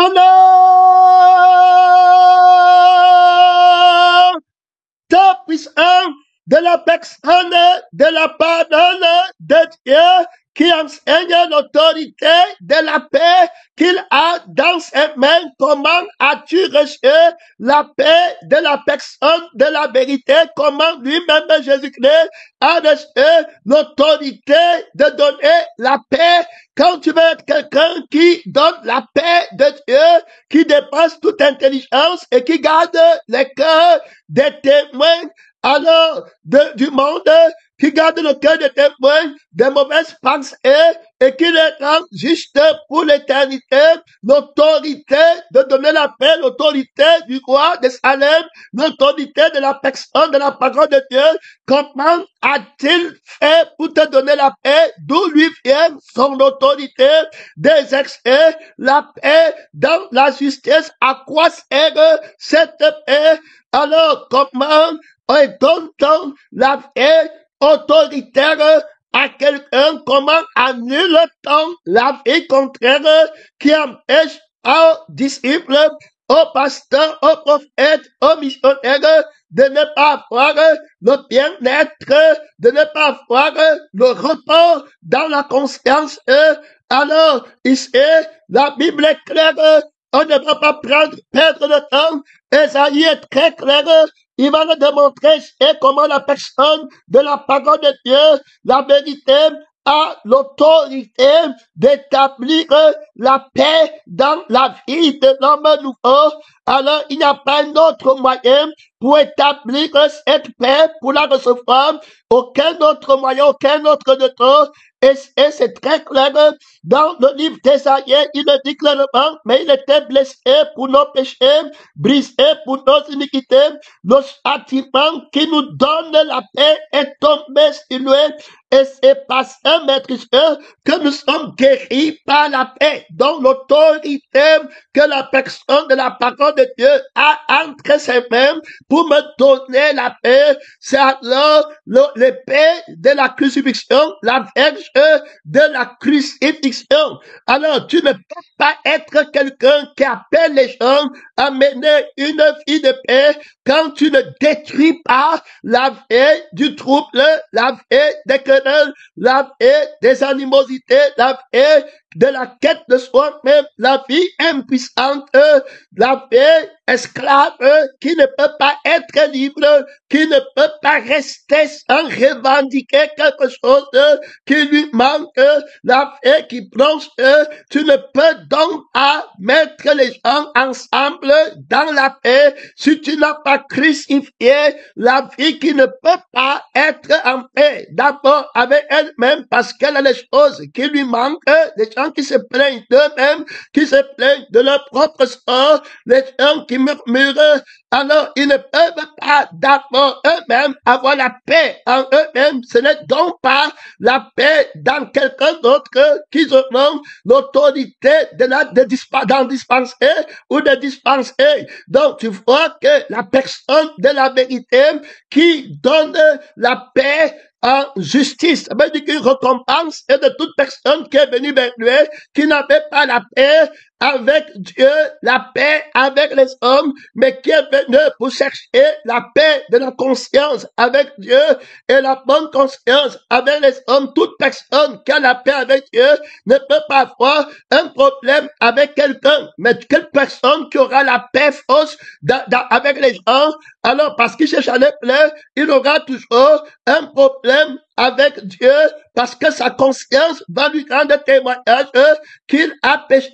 Alors, ta puissance de la personne de la pardonne de Dieu qui enseigne l'autorité de la paix qu'il a dans ses mains. Comment as-tu reçu la paix de la personne de la vérité? Comment lui-même Jésus-Christ a reçu l'autorité de donner la paix? Quand tu veux être quelqu'un qui donne la paix de Dieu, qui dépasse toute intelligence et qui garde les cœurs des témoins, alors du monde, qui garde le cœur des témoins des mauvaises pensées et qui les rend juste pour l'éternité, l'autorité de donner la paix, l'autorité du roi de Salem, l'autorité de la personne de la parole de Dieu. Comment a-t-il fait pour te donner la paix? D'où lui vient son autorité d'exercer la paix dans la justice? À quoi sert cette paix? Alors, comment donne-t-on la paix autoritaire à quelqu'un? Comment annule-t-on la vie contraire qui empêche aux disciples, aux pasteurs, aux prophètes, aux missionnaires de ne pas avoir le bien-être, de ne pas avoir le repos dans la conscience? Alors, ici, la Bible est claire, on ne va pas perdre de temps. Esaïe est très clair. Il va nous démontrer comment la personne de la parole de Dieu, la vérité, a l'autorité d'établir la paix dans la vie de l'homme nouveau. Alors, il n'y a pas un autre moyen pour établir cette paix, pour la recevoir. Aucun autre moyen, aucun autre de tout. Et c'est très clair dans le livre d'Esaïe, il le dit clairement, mais il était blessé pour nos péchés, brisé pour nos iniquités. Le châtiment qui nous donne la paix est tombé sur lui. Et c'est par ça, mes frères, que nous sommes guéris par la paix, dont l'autorité que la personne de la parole de Dieu a entre ses mains pour me donner la paix. C'est alors l'épée de la crucifixion, la verge de la crucifixion. Alors, tu ne peux pas être quelqu'un qui appelle les gens à mener une vie de paix quand tu ne détruis pas la vie du trouble, la vie des querelles, la vie des animosités, la vie de la quête de soi-même, la vie impuissante, la vie esclave qui ne peut pas être libre, qui ne peut pas rester sans revendiquer quelque chose qui lui manque, la vie qui bronche. Tu ne peux donc pas mettre les gens ensemble dans la paix si tu n'as pas crucifié la vie qui ne peut pas être en paix. D'abord avec elle-même parce qu'elle a les choses qui lui manquent, les gens qui se plaignent d'eux-mêmes, qui se plaignent de leur propre sort, les gens qui murmurent, alors ils ne peuvent pas d'abord eux-mêmes avoir la paix en eux-mêmes. Ce n'est donc pas la paix dans quelqu'un d'autre qu'ils auront l'autorité d'en dispenser ou de dispenser. Donc tu vois que la personne de la vérité qui donne la paix en justice, ça veut dire qu'une récompense est de toute personne qui est venue vers lui, qui n'avait pas la paix avec Dieu, la paix avec les hommes, mais qui est venu pour chercher la paix de la conscience avec Dieu et la bonne conscience avec les hommes. Toute personne qui a la paix avec Dieu ne peut pas avoir un problème avec quelqu'un, mais quelle personne qui aura la paix fausse avec les gens, alors parce qu'il cherche à les plaire, il aura toujours un problème avec Dieu, parce que sa conscience va lui rendre témoignage qu'il a péché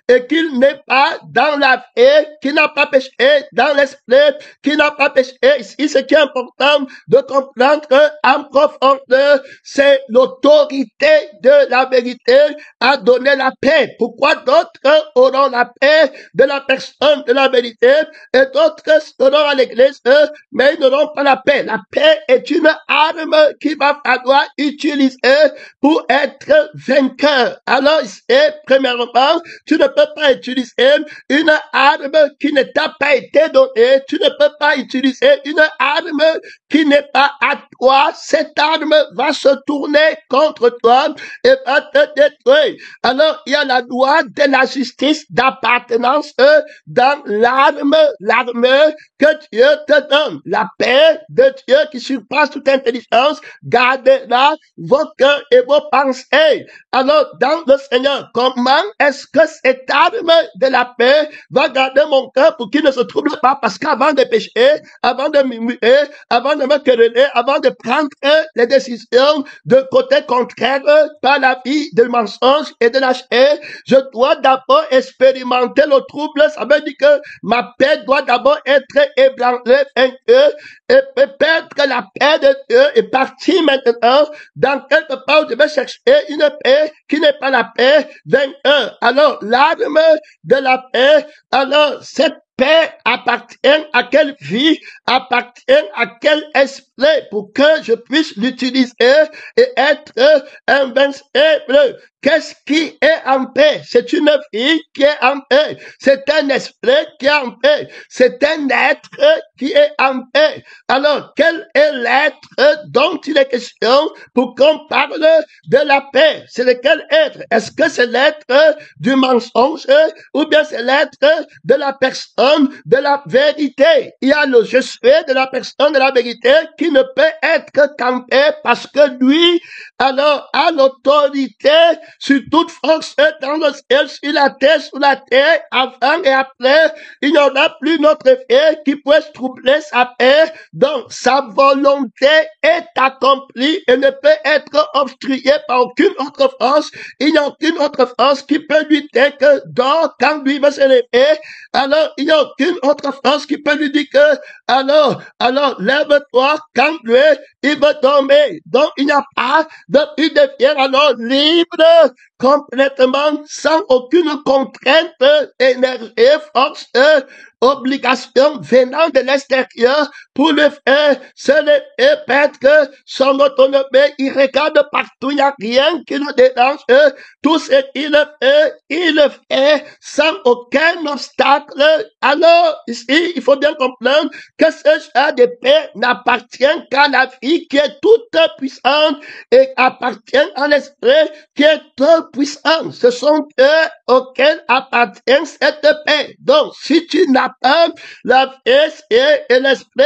et qu'il n'est pas dans la paix, qu'il n'a pas péché dans l'esprit, qu'il n'a pas péché. Ici, ce qui est important de comprendre en profondeur, c'est l'autorité de la vérité à donner la paix. Pourquoi d'autres auront la paix de la personne de la vérité et d'autres seront à l'église, mais ils n'auront pas la paix. La paix est une arme qui va elle doit utiliser pour être vainqueur. Alors, premièrement, tu ne peux pas utiliser une arme qui ne t'a pas été donnée. Tu ne peux pas utiliser une arme qui n'est pas à toi. Cette arme va se tourner contre toi et va te détruire. Alors, il y a la loi de la justice d'appartenance dans l'arme que Dieu te donne. La paix de Dieu qui surpasse toute intelligence, gardera vos cœurs et vos pensées. Alors, dans le Seigneur, comment est-ce que cette arme de la paix va garder mon cœur pour qu'il ne se trouble pas? Parce qu'avant de pécher, avant de murmurer, avant de me quereller, avant de prendre les décisions de côté contraire par la vie de mensonge et de la chair, je dois d'abord expérimenter le trouble. Ça veut dire que ma paix doit d'abord être ébranlée, et peut-être que la paix de Dieu est partie maintenant dans quelque part où je vais chercher une paix qui n'est pas la paix vainqueur. Alors, l'arme de la paix, alors cette paix appartient à quelle vie, appartient à quel esprit pour que je puisse l'utiliser et être invincible. Qu'est-ce qui est en paix? C'est une vie qui est en paix. C'est un esprit qui est en paix. C'est un être qui est en paix. Alors, quel est l'être dont il est question pour qu'on parle de la paix? C'est lequel être? Est-ce que c'est l'être du mensonge ou bien c'est l'être de la personne de la vérité? Il y a le je suis de la personne de la vérité qui ne peut être qu'en paix parce que lui, alors, a l'autorité sur toute force dans le ciel, sur la terre, avant et après. Il n'y aura plus notre vie qui puisse troubler sa paix. Donc, sa volonté est accomplie et ne peut être obstruée par aucune autre force. Il n'y a aucune autre force qui peut lutter que donc, quand lui va se lever, alors, il n'y a aucune autre force qui peut lui dire que, alors, lève-toi, quand lui, il va dormir. Donc, il n'y a pas il devient alors libre, complètement, sans aucune contrainte, énergie, force, obligation venant de l'extérieur pour le faire se lever, peut-être que son autonomie, il regarde partout, il n'y a rien qui le dérange, tout ce qu'il fait, il le fait sans aucun obstacle. Alors, ici, il faut bien comprendre que ce genre de paix n'appartient qu'à la vie qui est toute puissante et appartient à l'esprit qui est tout puissant. Ce sont eux auxquels appartient cette paix. Donc, si tu n'as pas la paix et l'esprit,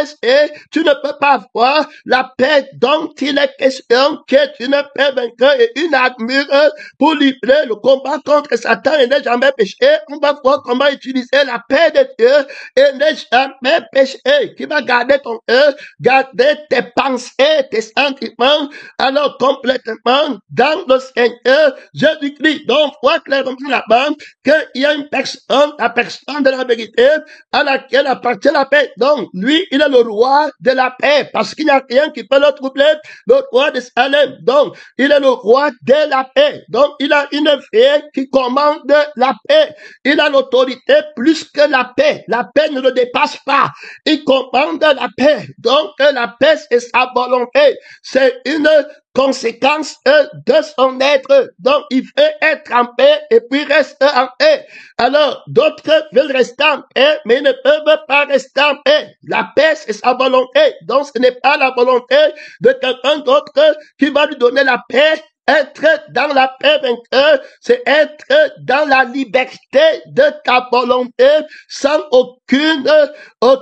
tu ne peux pas avoir la paix dont il est question, qui est une paix vainqueur et une armure pour livrer le combat contre Satan et ne jamais pécher. On va voir comment utiliser la paix de Dieu et ne jamais pécher, qui va garder ton cœur, garder tes pensées, tes sentiments, alors complètement dans le Seigneur Jésus-Christ. Donc, on voit clairement là-bas qu'il y a une personne, la personne de la vérité, à laquelle appartient la paix. Donc, lui, il est le roi de la paix, parce qu'il n'y a rien qui peut le troubler, le roi de Salem. Donc, il est le roi de la paix. Donc, il a une vie qui commande la paix. Il a l'autorité plus que la paix. La paix ne le dépasse pas. Il commande la paix. Donc, la paix, c'est sa volonté. C'est une conséquence de son être. Donc, il veut être en paix et puis reste en paix. Alors, d'autres veulent rester en paix, mais ils ne peuvent pas rester en paix. La paix, c'est sa volonté. Donc, ce n'est pas la volonté de quelqu'un d'autre qui va lui donner la paix. Être dans la paix vainqueur, c'est être dans la liberté de ta volonté sans aucune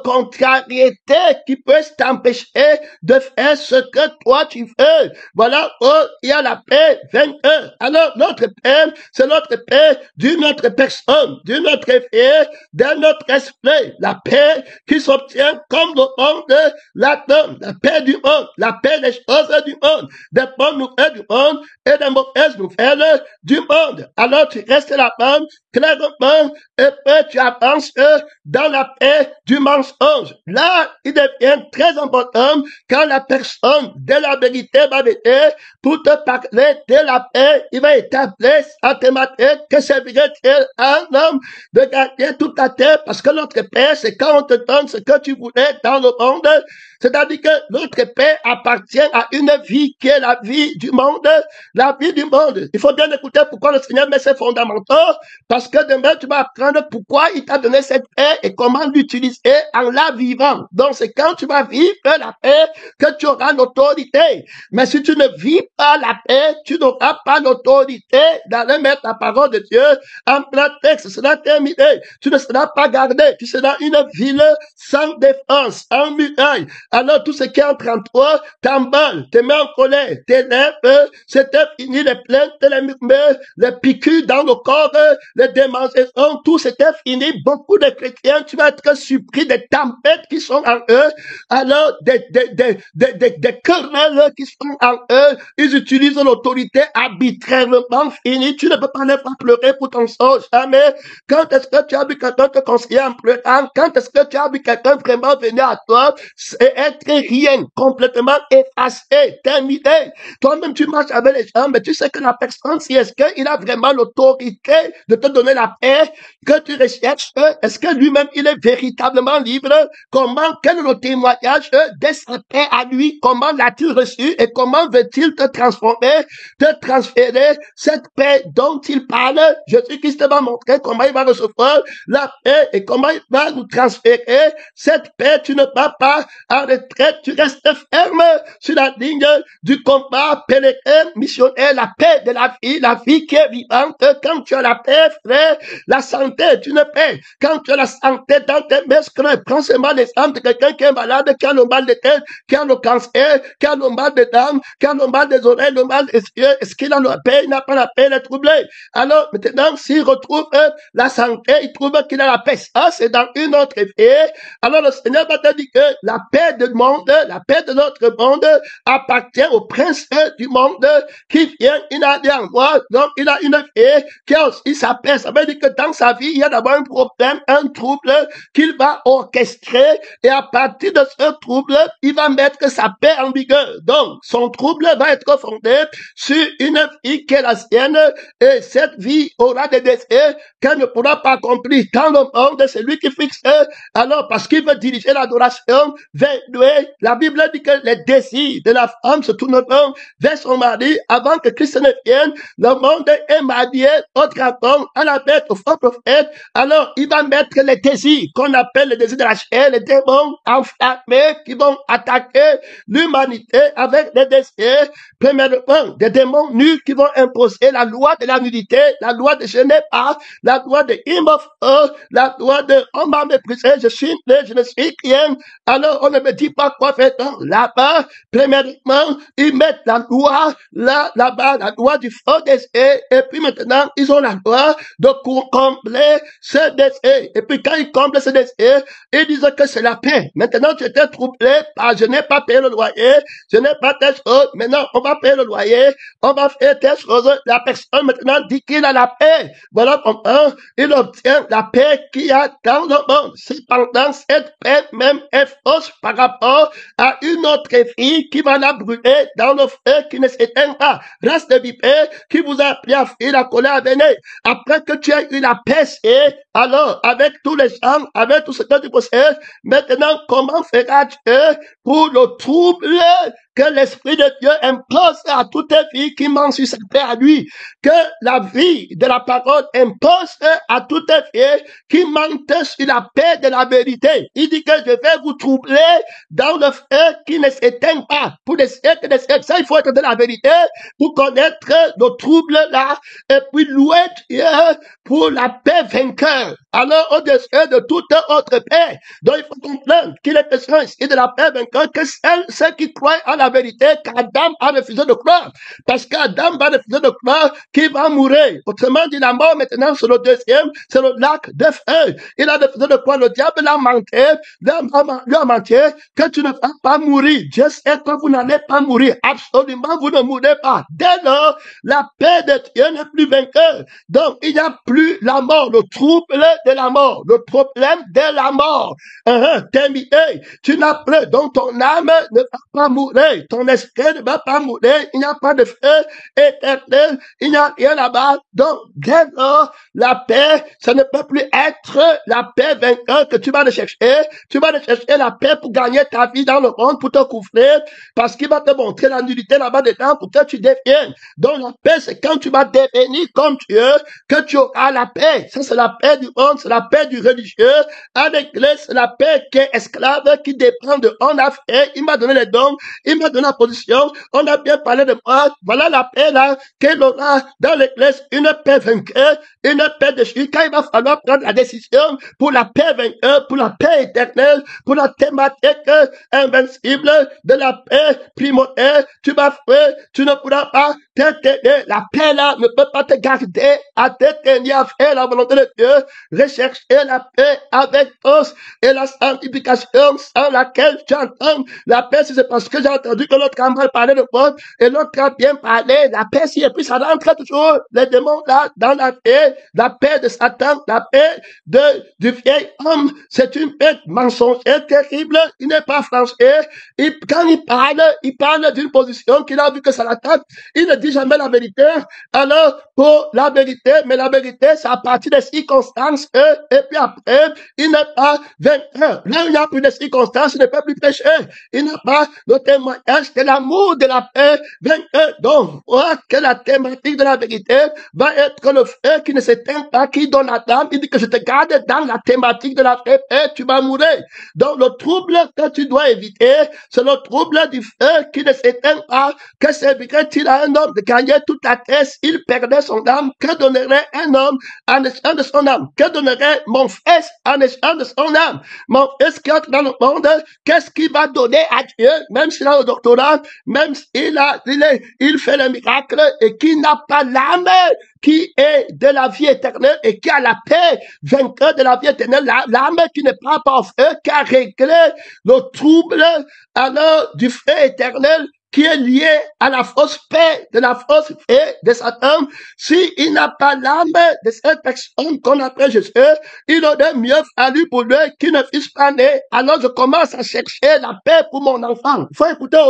contrariété qui peut t'empêcher de faire ce que toi tu veux. Voilà où il y a la paix vainqueur. Alors notre paix, c'est notre paix d'une autre personne, d'une autre vie, d'un autre esprit. La paix qui s'obtient comme le monde la donne. La paix du monde, la paix des choses du monde, des bonnes nouvelles du monde et des mauvaises nouvelles du monde. Alors tu restes là-bas, clairement, et puis tu avances dans la paix du mensonge. Là, il devient très important quand la personne de la vérité va venir pour te parler de la paix. Il va établir à tes matins que c'est vrai un homme de garder toute ta terre, parce que notre paix, c'est quand on te donne ce que tu voulais dans le monde. C'est-à-dire que notre paix appartient à une vie qui est la vie du monde. La vie du monde. Il faut bien écouter pourquoi le Seigneur met ses fondamentaux. Parce que demain, tu vas apprendre pourquoi il t'a donné cette paix et comment l'utiliser en la vivant. Donc, c'est quand tu vas vivre la paix que tu auras l'autorité. Mais si tu ne vis pas la paix, tu n'auras pas l'autorité d'aller mettre la parole de Dieu en plein texte. Ce sera terminé. Tu ne seras pas gardé. Tu seras une ville sans défense, en muraille. Alors, tout ce qui entre en toi t'emballe, te met en colère, t'élève, c'était fini, les plaintes, les murmures, les piqûres dans le corps, les démangeaisons, tout c'était fini. Beaucoup de chrétiens, tu vas être surpris des tempêtes qui sont en eux. Alors, des querelles qui sont en eux, ils utilisent l'autorité arbitrairement finie. Tu ne peux pas les faire pleurer pour ton sort, jamais. Quand est-ce que tu as vu quelqu'un te conseiller en pleurant? Quand est-ce que tu as vu quelqu'un vraiment venir à toi et être rien, complètement effacé, terminé? Toi-même, tu marches avec les gens, mais tu sais que la personne, si est-ce qu'il a vraiment l'autorité de te donner la paix que tu recherches? Est-ce que lui-même, il est véritablement libre? Comment, quel est le témoignage de sa paix à lui? Comment l'a-t-il reçu et comment veut-il te transformer, te transférer cette paix dont il parle? Jésus-Christ va montrer comment il va recevoir la paix et comment il va nous transférer cette paix. Tu ne vas pas en retraite, tu restes ferme sur la ligne du combat pèlerin missionnaire, la paix de la vie qui est vivante. Quand tu as la paix, frère, la santé est une paix. Quand tu as la santé dans tes muscles, prends seulement l'exemple de quelqu'un qui est malade, qui a le mal de tête, qui a le cancer, qui a le mal des dents, qui a le mal des oreilles, le mal des yeux. Est-ce qu'il a la paix? Il n'a pas la paix, il est troublé. Alors, maintenant, s'il retrouve la santé, il trouve qu'il a la paix. Ça, c'est dans une autre vie. Alors, le Seigneur va te dire que la paix du monde, la paix de notre monde appartient au prince du monde qui vient, il a dit en moi, donc il a une vie qui a aussi sa paix. Ça veut dire que dans sa vie, il y a d'abord un problème, un trouble qu'il va orchestrer et à partir de ce trouble, il va mettre sa paix en vigueur. Donc, son trouble va être fondé sur une vie qui est la sienne et cette vie aura des désirs qu'elle ne pourra pas accomplir dans le monde. C'est lui qui fixe. Alors, parce qu'il veut diriger l'adoration vers lui, la Bible dit que les désirs de la femme se tourneront vers son mari avant que Christ ne vienne. Le monde est marié au dragon, à la bête, au faux prophète. Alors, il va mettre les désirs qu'on appelle les désirs de la chair, les démons enflammés qui vont attaquer l'humanité avec des désirs. Premièrement, des démons nus qui vont imposer la loi de la nudité, la loi de je n'ai pas, la loi de la loi de on m'a méprisé, je suis né, je ne suis rien. Alors, on ne me dit pas quoi faire. Là-bas, premièrement, ils mettent la loi là-bas, la loi du faux désir. Et puis maintenant, ils ont la loi de combler ce désir. Et puis quand ils comblent ce désir, ils disent que c'est la paix. Maintenant, tu étais troublé par je n'ai pas payé le loyer, je n'ai pas telle chose. Maintenant, on va payer le loyer, on va faire telle chose. La personne maintenant dit qu'il a la paix. Voilà comment il obtient la paix qu'il y a dans le monde. Cependant, cette paix même est fausse par rapport à une autre vie qui va la brûler dans le feu qui ne s'éteint pas. Reste de vipère qui vous a appris à fuir la colère venez. Après que tu as eu la paix, et alors, avec tous les gens, avec tout ce que tu possèdes, maintenant, comment feras-tu pour le trouble que l'Esprit de Dieu impose à toute vie qui ment sur sa paix à lui, que la vie de la parole impose à toute vie qui mente sur la paix de la vérité. Il dit que je vais vous troubler dans le feu qui ne s'éteint pas pour des siècles et des siècles. Ça, il faut être de la vérité pour connaître le trouble là et puis louer Dieu pour la paix vainqueur. Alors, au-dessus de toute autre paix, donc il faut comprendre qu'il est question ici de la paix vainqueur que ceux qui croient en la vérité qu'Adam a refusé de croire. Parce qu'Adam va refuser de croire qu'il va mourir. Autrement dit, la mort maintenant, c'est le deuxième, c'est le lac de feu. Il a refusé de croire. Le diable l'a menti, lui a menti que tu ne vas pas mourir. Dieu sait que vous n'allez pas mourir. Absolument, vous ne mourrez pas. Dès lors, la paix de Dieu n'est plus vainqueur. Donc, il n'y a plus la mort, le trouble trouble de la mort, le problème de la mort. Terminé. Tu n'as plus, donc ton âme ne va pas mourir, ton esprit ne va pas mourir, il n'y a pas de feu éternel, il n'y a rien là-bas. Donc, dès lors, la paix, ça ne peut plus être la paix vainqueur que tu vas aller chercher. Tu vas aller chercher la paix pour gagner ta vie dans le monde, pour te couvrir, parce qu'il va te montrer la nullité là-bas dedans pour que tu deviennes. Donc, la paix, c'est quand tu vas devenir comme Dieu, que tu auras la paix. Ça, c'est la paix du monde, c'est la paix du religieux. À l'église, c'est la paix qui est esclave, qui dépend de on a fait, il m'a donné les dons, il m'a donné la position, on a bien parlé de moi. Voilà la paix là, qu'elle aura dans l'église, une paix vainqueur, une paix de Jésus. Quand il va falloir prendre la décision pour la paix vainqueur, pour la paix éternelle, pour la thématique invincible de la paix primordiale, tu vas faire, tu ne pourras pas t'éteindre. La paix là ne peut pas te garder à t'éteindre, à faire la volonté de Dieu. Rechercher la paix avec tous et la sanctification sans laquelle tu entends la paix, c'est parce que j'ai entendu que l'autre a mal parlé de moi et l'autre a bien parlé. La paix, si et puis ça rentre toujours les démons là dans la paix de Satan, la paix du vieil homme. C'est une paix mensongère terrible. Il n'est pas français. Quand il parle d'une position qu'il a vu que ça l'attaque. Il ne dit jamais la vérité. Alors, pour la vérité, mais la vérité, c'est à partir des circonstances, et puis après, il n'est pas vainqueur. Là, il n'y a plus de circonstances, il ne peut plus pécher. Il n'a pas le témoignage de l'amour de la paix vainqueur. Donc, voilà que la thématique de la vérité va être le feu qui ne s'éteint pas, qui donne la dame. Il dit que je te garde dans la thématique de la paix et tu vas mourir. Donc, le trouble que tu dois éviter, c'est le trouble du feu qui ne s'éteint pas. Que servirait-il à un homme de gagner toute la terre s'il perdait son âme? Que donnerait un homme en échange de son âme? Que donnerait mon fils en échange de son âme? Mon fils qui entre dans le monde, qu'est-ce qu'il va donner à Dieu, même s'il a le doctorat, même s'il fait le miracle et qu'il n'a pas l'âme qui est de la vie éternelle et qui a la paix, vainqueur de la vie éternelle, l'âme qui ne prend pas au feu, qui a réglé le trouble alors du feu éternel qui est lié à la fausse paix, de la fausse paix de Satan. S'il n'a pas l'âme de cette personne qu'on appelle Jésus, il aurait mieux fallu pour lui qu'il ne fût pas né. Alors je commence à chercher la paix pour mon enfant. Il faut écouter.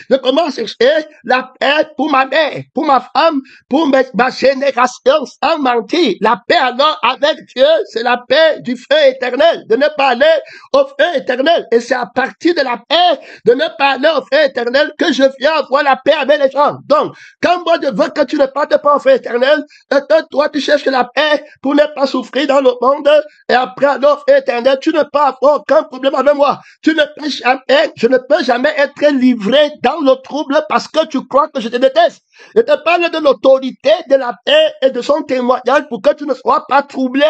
Je commence à chercher la paix pour ma mère, pour ma femme, pour ma génération, sans mentir. La paix alors avec Dieu, c'est la paix du feu éternel, de ne pas aller au feu éternel. Et c'est à partir de la paix, de ne pas aller au feu éternel, que je viens avoir la paix avec les gens. Donc, quand moi je veux que tu ne partes pas au feu éternel, et que toi tu cherches la paix pour ne pas souffrir dans le monde, et après alors feu éternel, tu ne peux avoir aucun problème avec moi. Je ne peux jamais être livré dans le trouble parce que tu crois que je te déteste. Je te parle de l'autorité de la paix et de son témoignage pour que tu ne sois pas troublé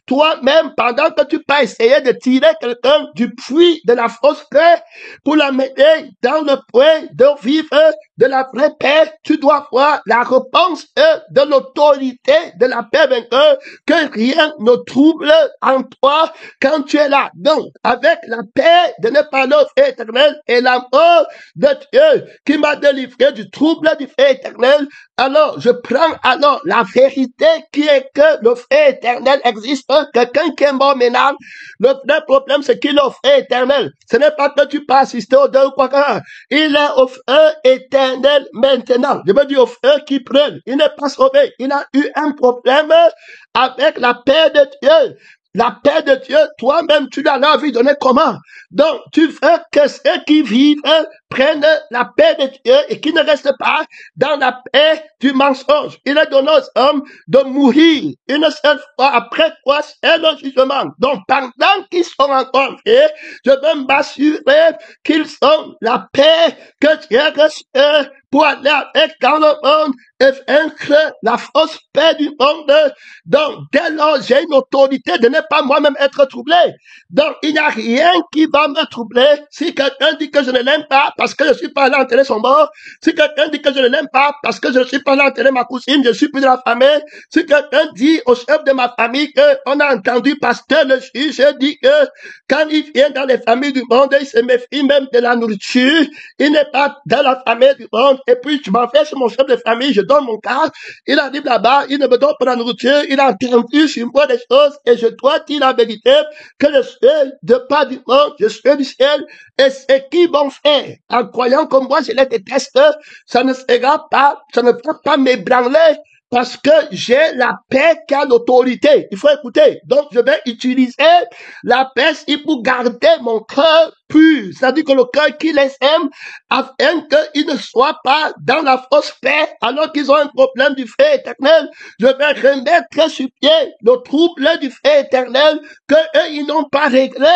toi-même pendant que tu peux essayer de tirer quelqu'un du puits de la fausse paix pour l'amener dans le puits de vivre de la vraie paix. Tu dois voir la réponse de l'autorité de la paix vainqueur, que rien ne trouble en toi quand tu es là. Donc, avec la paix de ne pas l'offre éternelle et l'amour de Dieu qui m'a délivré du trouble du fait éternel, alors je prends alors la vérité qui est que le feu éternel existe. Quelqu'un qui est mort maintenant, le vrai problème c'est qu'il est au feu éternel. Ce n'est pas que tu peux assister au deux ou quoi que ce soit. Il est au feu éternel maintenant. Je veux dire au feu qui brûle. Il n'est pas sauvé. Il a eu un problème avec la paix de Dieu. La paix de Dieu, toi-même, tu l'as la vie donnée comment? Donc, tu veux que ceux qui vivent prennent la paix de Dieu et qui ne restent pas dans la paix du mensonge. Il est donné aux hommes de mourir une seule fois, après quoi c'est le jugement. Donc, pendant qu'ils sont encore vie, je veux m'assurer qu'ils ont la paix que Dieu reste pour aller avec dans le monde et vaincre la fausse paix du monde. Donc, dès lors, j'ai une autorité de ne pas moi-même être troublé. Donc, il n'y a rien qui va me troubler. Si quelqu'un dit que je ne l'aime pas parce que je suis pas allé enterrer son mort, si quelqu'un dit que je ne l'aime pas parce que je ne suis pas allé enterrer ma cousine, je suis plus de la famille, si quelqu'un dit au chef de ma famille qu'on a entendu pasteur le juge dit que quand il vient dans les familles du monde, il se méfie même de la nourriture, il n'est pas dans la famille du monde, et puis je m'en vais chez mon chef de famille, je donne mon cas, il arrive là-bas, il ne me donne pas la nourriture, il a entendu sur moi des choses, et je dois dire la vérité, que je suis de pas du monde, je suis du ciel, et ce qu'ils vont faire, en croyant que moi je les déteste, ça ne sera pas, ça ne peut pas m'ébranler, parce que j'ai la paix qui a l'autorité. Il faut écouter. Donc, je vais utiliser la paix pour garder mon cœur pur. C'est-à-dire que le cœur qui les aime, afin qu'ils ne soient pas dans la fausse paix, alors qu'ils ont un problème du feu éternel. Je vais remettre sur pied le trouble du feu éternel que eux, ils n'ont pas réglé.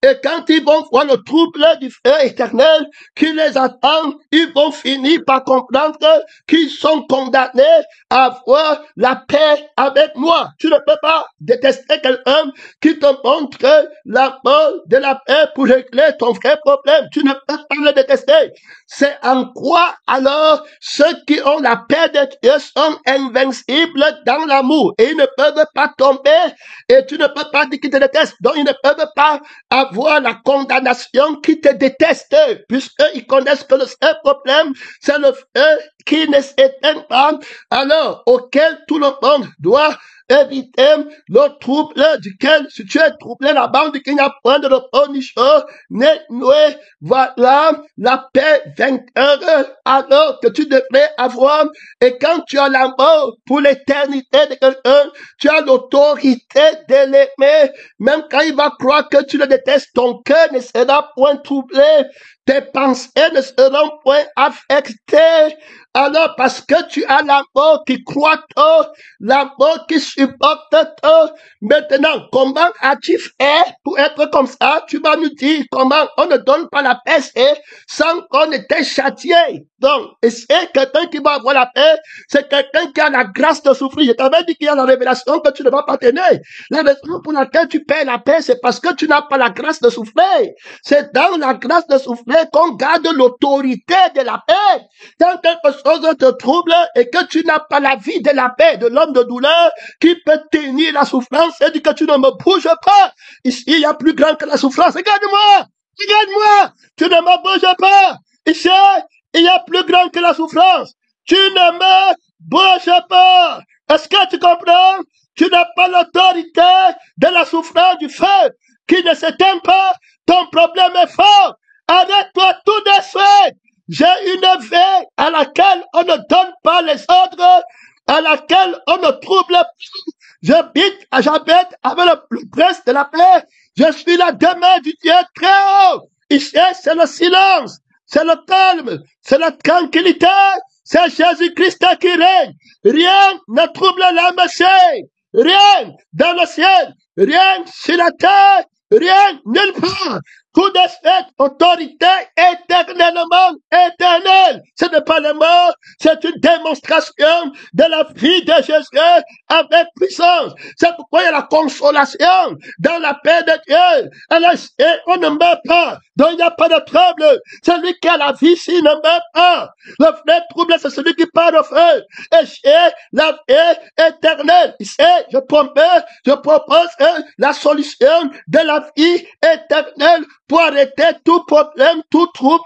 Et quand ils vont voir le trouble du feu éternel qui les attend, ils vont finir par comprendre qu'ils sont condamnés à avoir la paix avec moi. Tu ne peux pas détester quelqu'un qui te montre l'amour de la paix pour régler ton vrai problème. Tu ne peux pas le détester. C'est en quoi alors ceux qui ont la paix de Dieu sont invincibles dans l'amour et ils ne peuvent pas tomber et tu ne peux pas dire qu'ils te détestent. Donc ils ne peuvent pas avoir la condamnation qui te déteste puisqu'ils connaissent que le seul problème c'est le feu qui ne s'éteint pas, alors auquel tout le monde doit éviter le trouble duquel, si tu es troublé là-bas, qu'il n'y a point de repos ni chaud, ni nuée, voilà la paix vainqueur alors que tu devrais avoir. Et quand tu as l'amour pour l'éternité de quelqu'un, tu as l'autorité de l'aimer. Même quand il va croire que tu le détestes, ton cœur ne sera point troublé. Tes pensées ne seront point affectées. Alors, parce que tu as l'amour qui croit tout, l'amour qui supporte tout. Maintenant, comment as-tu fait pour être comme ça? Tu vas nous dire comment on ne donne pas la paix sans qu'on ait châtié. Donc, et c'est quelqu'un qui va avoir la paix, c'est quelqu'un qui a la grâce de souffrir. Je t'avais dit qu'il y a la révélation que tu ne vas pas tenir. La raison pour laquelle tu perds la paix, c'est parce que tu n'as pas la grâce de souffrir. C'est dans la grâce de souffrir qu'on garde l'autorité de la paix. Quand quelque chose te trouble et que tu n'as pas la vie de la paix, de l'homme de douleur qui peut tenir la souffrance, c'est dit que tu ne me bouges pas. Ici, il y a plus grand que la souffrance. Regarde-moi! Regarde-moi! Tu ne me bouges pas! Ici, il y a plus grand que la souffrance. Tu ne me bouges pas. Est-ce que tu comprends? Tu n'as pas l'autorité de la souffrance du feu qui ne s'éteint pas. Ton problème est fort. Arrête-toi tout de suite. J'ai une veille à laquelle on ne donne pas les ordres, à laquelle on ne trouble pas. J'habite avec le prince de la paix. Je suis la demeure du Dieu très haut. Ici, c'est le silence, c'est le calme, c'est la tranquillité. C'est Jésus-Christ qui règne. Rien ne trouble l'âme chair. Rien dans le ciel, rien sur la terre, rien nulle part. Tout de cette autorité éternellement éternelle. Ce n'est pas le mort, c'est une démonstration de la vie de Jésus avec puissance. C'est pourquoi il y a la consolation dans la paix de Dieu. Alors, on ne meurt pas, donc il n'y a pas de trouble. Celui qui a la vie, s'il ne meurt pas. Le vrai trouble, c'est celui qui part au feu. Et c'est la vie éternelle. Ici, je propose la solution de la vie éternelle pour arrêter tout problème, tout trouble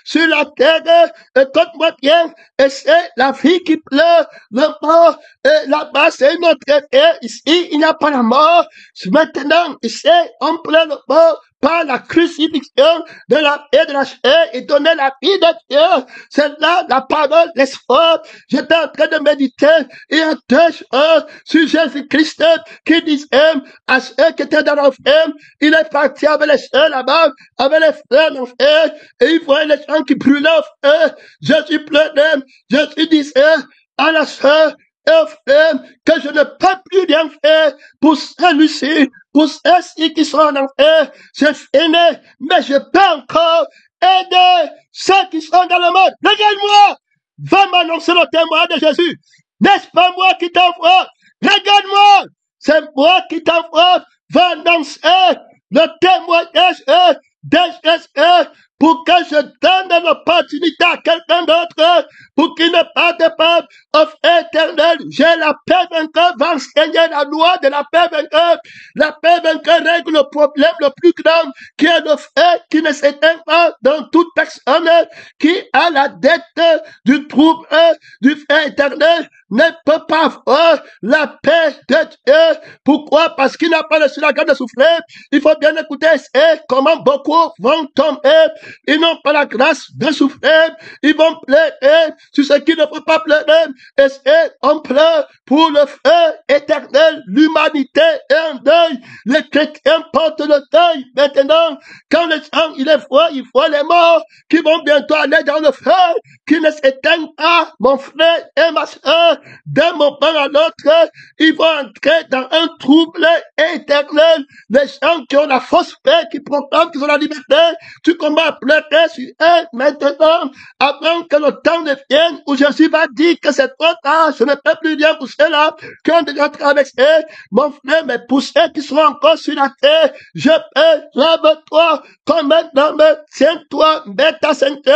sur la terre. Écoute-moi bien, et c'est la vie qui pleure, le mort, là-bas c'est une autre terre. Ici, il n'y a pas la mort. Maintenant, ici, on pleure le mort par la crucifixion de la paix de la chair et donner la vie de Dieu. C'est là la parole l'espoir. J'étais en train de méditer et à 2 choses sur Jésus-Christ qui disait à ceux qui étaient dans l'enfer, il est parti avec les sœurs là-bas, avec les frères d'enfer, et il voyait les gens qui brûlaient au feu. Jésus pleurait, Jésus disait à la sœur et au frère que je ne peux plus rien faire pour celui-ci, pour ceux-ci qui sont en enfer. C'est fini, mais je peux encore aider ceux qui sont dans le monde. Regarde-moi, va m'annoncer le témoin de Jésus. N'est-ce pas moi qui t'envoie? Regarde-moi, c'est moi qui t'envoie. Va annoncer le témoignage de Jésus pour que je donne donne l'opportunité à quelqu'un d'autre pour qu'il ne parte pas. Au frère éternel, j'ai la paix vainqueur, va enseigner la loi de la paix vainqueur. La paix vainqueur règle le problème le plus grand, qui est le frère qui ne s'éteint pas dans toute personne qui a la dette du trouble du frère éternel, ne peut pas avoir la paix de Dieu. Pourquoi? Parce qu'il n'a pas reçu la grâce de souffrir. Il faut bien écouter comment beaucoup vont tomber. Ils n'ont pas la grâce de souffrir. Ils vont pleurer sur ce qui ne peut pas pleurer. Et on pleure pour le feu éternel. L'humanité est en deuil. Les chrétiens portent le deuil. Maintenant, quand les gens, il faut les morts qui vont bientôt aller dans le feu, qui ne s'éteignent pas, mon frère et ma soeur. D'un moment à l'autre, ils vont entrer dans un trouble éternel. Les gens qui ont la fausse paix, qui proclament qu'ils ont la liberté, tu commences à pleurer sur eux maintenant, avant que le temps ne vienne où Jésus va dire que c'est trop tard, je ne peux plus rien pour ceux-là qui ont déjà traversé. Mon frère, mais pour ceux qui sont encore sur la terre, je peux, lève-toi, comme maintenant, tiens-toi, mets ta ceinture.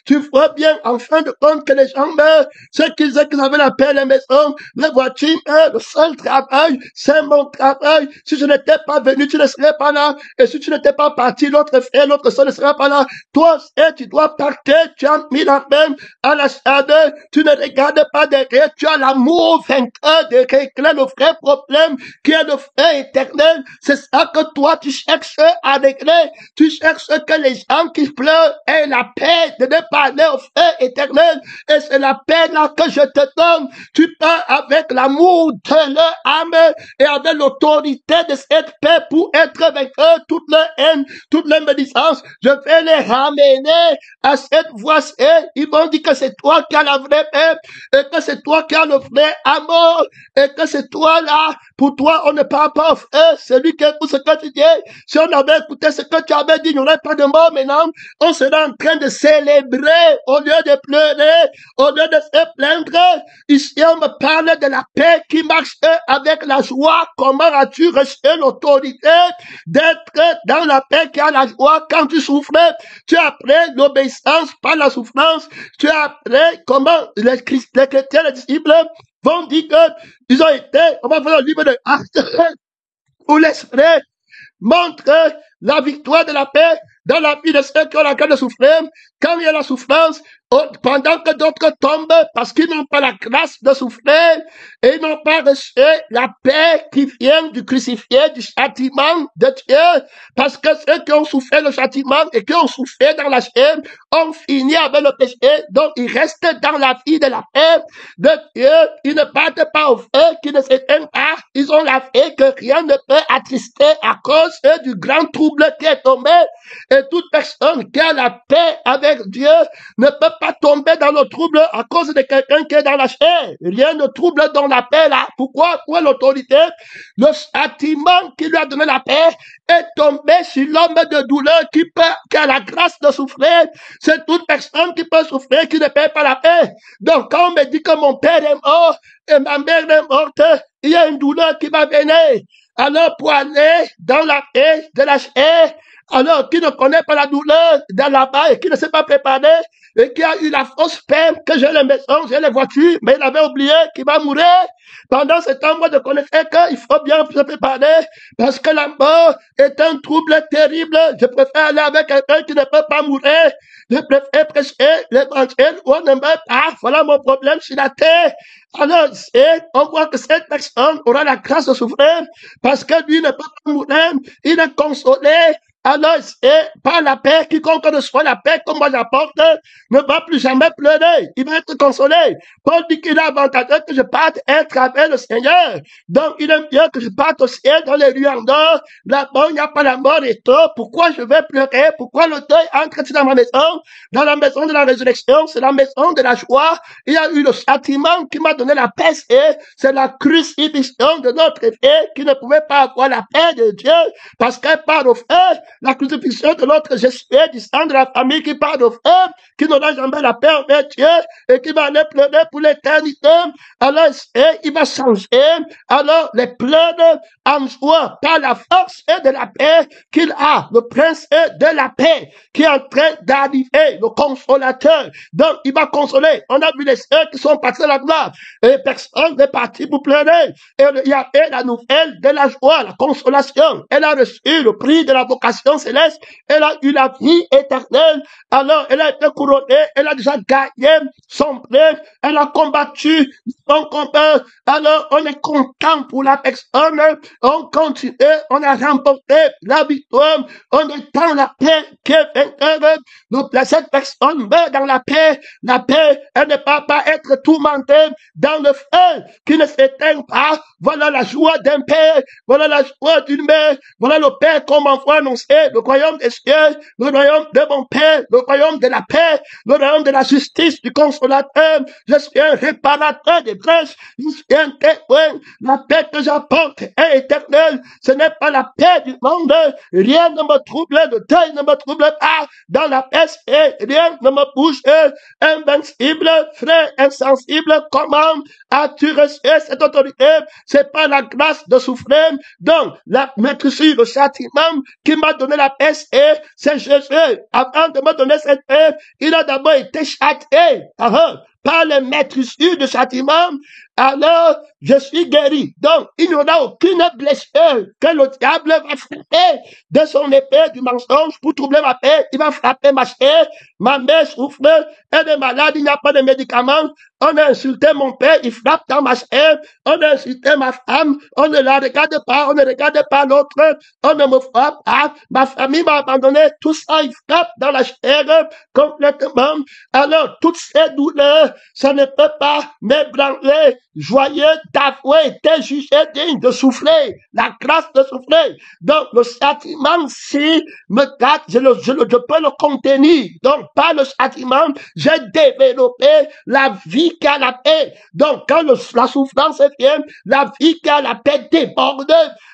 Tu vois bien, en fin de compte, que les gens meurent. Ceux qui disaient qu'ils avaient la paix, les maisons, les voitures, le seul travail, c'est mon travail. Si je n'étais pas venu, tu ne serais pas là. Et si tu n'étais pas parti, l'autre frère, l'autre soeur ne serait pas là. Toi, tu dois partir, tu as mis la main à la chandelle, tu ne regardes pas derrière, tu as l'amour vainqueur de régler le vrai problème qui est le frère éternel. C'est ça que toi, tu cherches à régler. Tu cherches que les gens qui pleurent aient la paix de ne pas aller au frère éternel. Et c'est la paix là que je te donne. Tu pars avec l'amour de leur âme et avec l'autorité de cette paix pour être vainqueur toute leur haine, toute leur médisance. Je vais les ramener à cette voie-ci. Ils vont dire que c'est toi qui as la vraie paix et que c'est toi qui as le vrai amour et que c'est toi là. Pour toi, on ne parle pas au frère. Celui qui écoute ce que tu dis. Si on avait écouté ce que tu avais dit, il n'y aurait pas de mort maintenant. On serait en train de célébrer au lieu de pleurer, au lieu de se plaindre. Ici, on me parle de la paix qui marche avec la joie. Comment as-tu reçu l'autorité d'être dans la paix qui a la joie quand tu souffres? Tu as appris l'obéissance par la souffrance. Tu as appris comment les chrétiens, les disciples vont dire qu'ils ont été, on va faire le livre de Actes, où l'Esprit montre la victoire de la paix dans la vie de ceux qui ont la grâce de souffrir. Quand il y a la souffrance, pendant que d'autres tombent parce qu'ils n'ont pas la grâce de souffrir et ils n'ont pas reçu la paix qui vient du crucifié, du châtiment de Dieu, parce que ceux qui ont souffert le châtiment et qui ont souffert dans la chair ont fini avec le péché, donc ils restent dans la vie de la paix de Dieu. Ils ne partent pas au feu, qui ne s'éteignent pas. Ils ont la paix que rien ne peut attrister à cause du grand trouble qui est tombé. Et toute personne qui a la paix avec Dieu ne peut pas tomber dans le trouble à cause de quelqu'un qui est dans la chair. Rien ne trouble dans la paix là. Pourquoi? Pour l'autorité, le châtiment qui lui a donné la paix est tombé sur l'homme de douleur qui a la grâce de souffrir. C'est toute personne qui peut souffrir qui ne paie pas la paix. Donc quand on me dit que mon père est mort et ma mère est morte, il y a une douleur qui va venir. Alors pour aller dans la paix de la chair, alors qui ne connaît pas la douleur dans la bas et qui ne s'est pas préparé et qui a eu la fausse peine que j'ai les maisons, j'ai les voitures, mais il avait oublié qu'il va mourir. Pendant ce temps, moi, je connaissais qu'il faut bien se préparer parce que la mort est un trouble terrible. Je préfère aller avec quelqu'un qui ne peut pas mourir. Je préfère prêcher l'évangile où on ne meurt pas. Voilà mon problème sur la terre. Alors, on voit que cette personne aura la grâce de souffrir parce que lui ne peut pas mourir. Il est consolé. Alors, c'est par la paix, quiconque reçoit la paix comme moi j'apporte, ne va plus jamais pleurer. Il va être consolé. Paul dit qu'il est avantageux que je parte être avec le Seigneur. Donc, il aime bien que je parte au ciel dans les rues en dehors. Là-bas, il n'y a pas la mort et tout. Pourquoi je vais pleurer? Pourquoi le deuil entre dans ma maison? Dans la maison de la résurrection, c'est la maison de la joie. Il y a eu le châtiment qui m'a donné la paix. C'est la crucifixion de notre Dieu qui ne pouvait pas avoir la paix de Dieu parce qu'elle part au feu. la crucifixion de notre Jésus, du sang de la famille qui part de feu, qui nous donne jamais la paix avec Dieu et qui va aller pleurer pour l'éternité. Alors, il va changer. Alors, les pleurs en joie par la force et de la paix qu'il a, le prince de la paix qui est en train d'arriver, le consolateur. Donc, il va consoler. On a vu les sœurs qui sont passées là-bas et personne n'est parti pour pleurer. Et il y a eu la nouvelle de la joie, la consolation. Elle a reçu le prix de la vocation céleste. Elle a eu la vie éternelle. Alors, elle a été couronnée. Elle a déjà gagné son prix. Elle a combattu son combat. Alors, on est content pour la personne. On continue. On a remporté la victoire. On est dans la paix qui est vainqueur. Donc, cette personne meurt dans la paix. La paix, elle ne peut pas être tourmentée dans le feu qui ne s'éteint pas. Voilà la joie d'un père. Voilà la joie d'une mère. Voilà le père qu'on m'envoie annoncer. Le royaume des cieux. Le royaume de mon père. Le royaume de la paix. Le royaume de la justice du consolateur. Je suis un réparateur des brèches. Je suis un témoin. La paix que j'apporte est éternelle. Ce n'est pas la paix du monde. Rien ne me trouble. Le deuil ne me trouble pas. Dans la paix, rien ne me bouge. Invincible, frère, insensible. Comment as-tu reçu cette autorité? C'est pas la grâce de souffrir. Donc, la maîtrise, le châtiment qui m'a donné la paix, c'est Jésus. Avant de me donner cette paix, il a d'abord été châtié par le maîtrise du châtiment. Alors, je suis guéri. Donc, il n'y aura aucune blessure que le diable va frapper de son épée du mensonge pour troubler ma paix. Il va frapper ma chair, ma mère souffre, elle est malade, il n'y a pas de médicaments. On a insulté mon père, il frappe dans ma chair. On a insulté ma femme, on ne la regarde pas, on ne regarde pas l'autre, on ne me frappe pas. Ma famille m'a abandonné, tout ça, il frappe dans la chair complètement. Alors, toutes ces douleurs, ça ne peut pas m'ébranler. Joyeux d'avouer été jugé digne de souffler, la grâce de souffler. Donc, le châtiment, si me garde, je peux le contenir. Donc, par le châtiment, j'ai développé la vie qui a la paix. Donc, quand la souffrance vient, la vie qui a la paix déborde.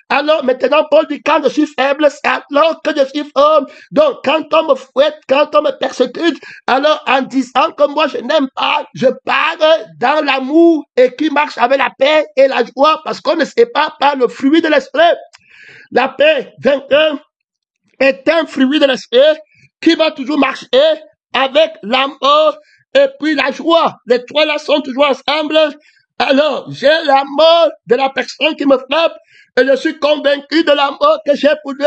Alors, maintenant, Paul dit, quand je suis faible, c'est alors que je suis fort. Donc, quand on me fouette, quand on me persécute, alors, en disant que moi, je n'aime pas, je parle dans l'amour et qui marche avec la paix et la joie, parce qu'on ne sait pas par le fruit de l'esprit. La paix vainqueur est un fruit de l'esprit qui va toujours marcher avec l'amour et puis la joie. Les trois là sont toujours ensemble. Alors, j'ai la mort de la personne qui me frappe et je suis convaincu de la mort que j'ai pour lui.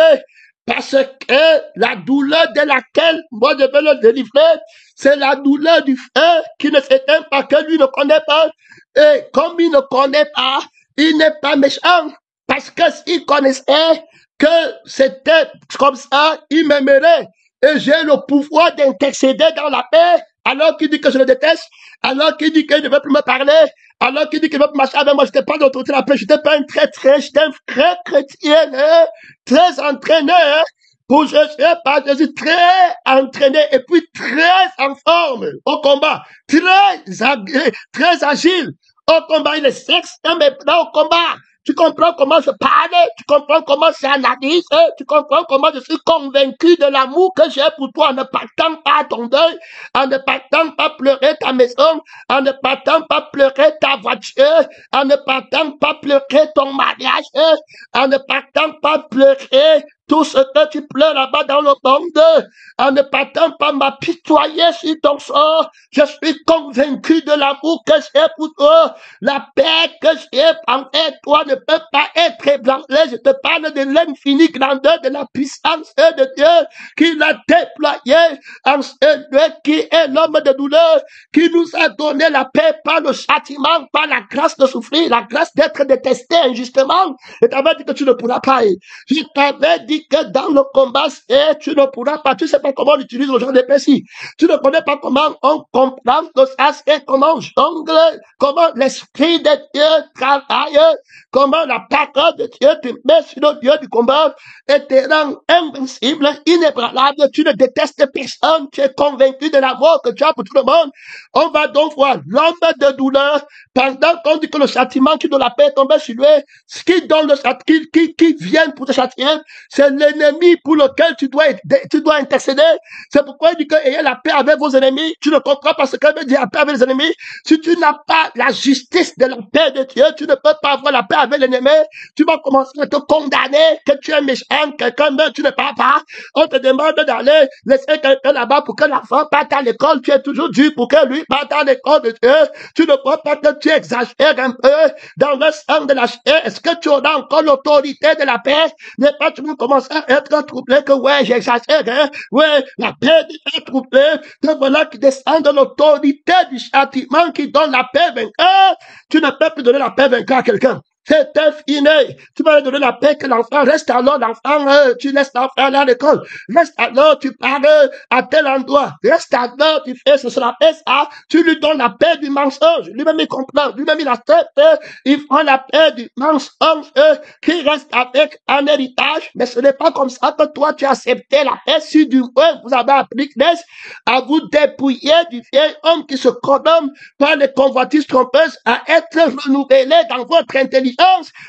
Parce que la douleur de laquelle moi je veux le délivrer, c'est la douleur du feu qui ne s'éteint pas, que lui ne connaît pas. Et comme il ne connaît pas, il n'est pas méchant. Parce que s'il connaissait que c'était comme ça, il m'aimerait. Et j'ai le pouvoir d'intercéder dans la paix. Alors qu'il dit que je le déteste, alors qu'il dit qu'il ne veut plus me parler, alors qu'il dit qu'il ne veut plus marcher avec moi, je n'étais pas d'autorité de la paix, je n'étais pas un traître, j'étais un frère chrétien, très entraîné, pour je sais pas, je suis très entraîné et puis très en forme au combat, très agile au combat, il est sexe, mais là au combat. Tu comprends comment je parle, tu comprends comment j'analyse, tu comprends comment je suis convaincu de l'amour que j'ai pour toi en ne partant pas ton deuil, en ne partant pas pleurer ta maison, en ne partant pas pleurer ta voiture, en ne partant pas pleurer ton mariage, en ne partant pas pleurer tout ce que tu pleures là-bas dans le monde, en ne partant pas m'apitoyer sur ton sort, je suis convaincu de l'amour que j'ai pour toi. La paix que j'ai envers toi ne peut pas être ébranlée. Je te parle de l'infinie grandeur de la puissance de Dieu qui l'a déployé en celui qui est l'homme de douleur, qui nous a donné la paix par le châtiment, par la grâce de souffrir, la grâce d'être détesté injustement. Et t'avais dit que tu ne pourras pas. Je t'avais dit que dans le combat, tu ne pourras pas. Tu sais pas comment on utilise le genre d'épaissir. Tu ne connais pas comment on comprend que ça, c'est comment on jongle, comment l'esprit de Dieu travaille, comment la parole de Dieu te met sur le lieu du combat et te rend invincible, inébranlable. Tu ne détestes personne. Tu es convaincu de l'amour que tu as pour tout le monde. On va donc voir l'homme de douleur pendant qu'on dit que le châtiment qui donne la paix est tombé sur lui. Ce qui donne le châtiment, qui vient pour te châtier, c'est l'ennemi pour lequel tu dois intercéder. C'est pourquoi il dit que ayez la paix avec vos ennemis. Tu ne comprends pas ce que veut dire la paix avec les ennemis. Si tu n'as pas la justice de la paix de Dieu, tu ne peux pas avoir la paix avec l'ennemi. Tu vas commencer à te condamner que tu es méchant, quelqu'un d'autre, tu ne parles pas. On te demande d'aller laisser quelqu'un là-bas pour que l'enfant parte à l'école. Tu es toujours dur pour que lui parte à l'école de Dieu. Tu ne crois pas que tu exagères un peu dans le sang de la chair. Est-ce que tu auras encore l'autorité de la paix? Mais pas tu vas commencer à être troublé que ouais, j'exagère, hein? Ouais, la paix est troublée. Que voilà qui descend de l'autorité du châtiment qui donne la paix vainqueur. Tu ne peux plus donner la paix vainqueur à quelqu'un. C'est fini. Tu vas lui donner la paix que l'enfant reste alors l'enfant, tu laisses l'enfant aller à l'école. Reste alors, tu parles à tel endroit. Reste alors, tu fais ce sera paix, ça. Tu lui donnes la paix du mensonge. Lui-même il comprend. Lui-même il accepte. Il prend la paix du mensonge qui reste avec un héritage. Mais ce n'est pas comme ça que toi tu as accepté la paix. Si du moins vous avez appris à vous dépouiller du vieil homme qui se condamne par les convoitises trompeuses à être renouvelé dans votre intelligence.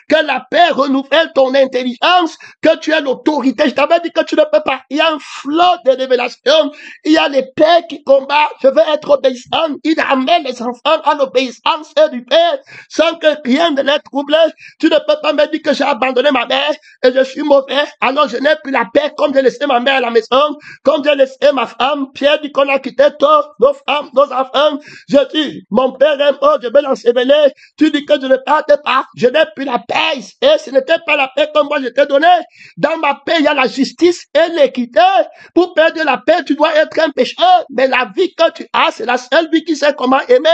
Que la paix renouvelle ton intelligence, que tu as l'autorité. Je t'avais dit que tu ne peux pas. Il y a un flot de révélations. Il y a les pères qui combattent. Je veux être obéissant. Il amène les enfants à l'obéissance du Père sans que rien ne les trouble. Tu ne peux pas me dire que j'ai abandonné ma mère et je suis mauvais. Alors je n'ai plus la paix comme j'ai laissé ma mère à la maison, comme j'ai laissé ma femme. Pierre dit qu'on a quitté tous, nos femmes, nos enfants. Je dis, mon père est mort, je vais l'ensevelir. Tu dis que je ne parte pas. Je n'ai plus la paix. Et ce n'était pas la paix comme moi je t'ai donné. Dans ma paix, il y a la justice et l'équité. Pour perdre la paix, tu dois être un pécheur. Mais la vie que tu as, c'est la seule vie qui sait comment aimer.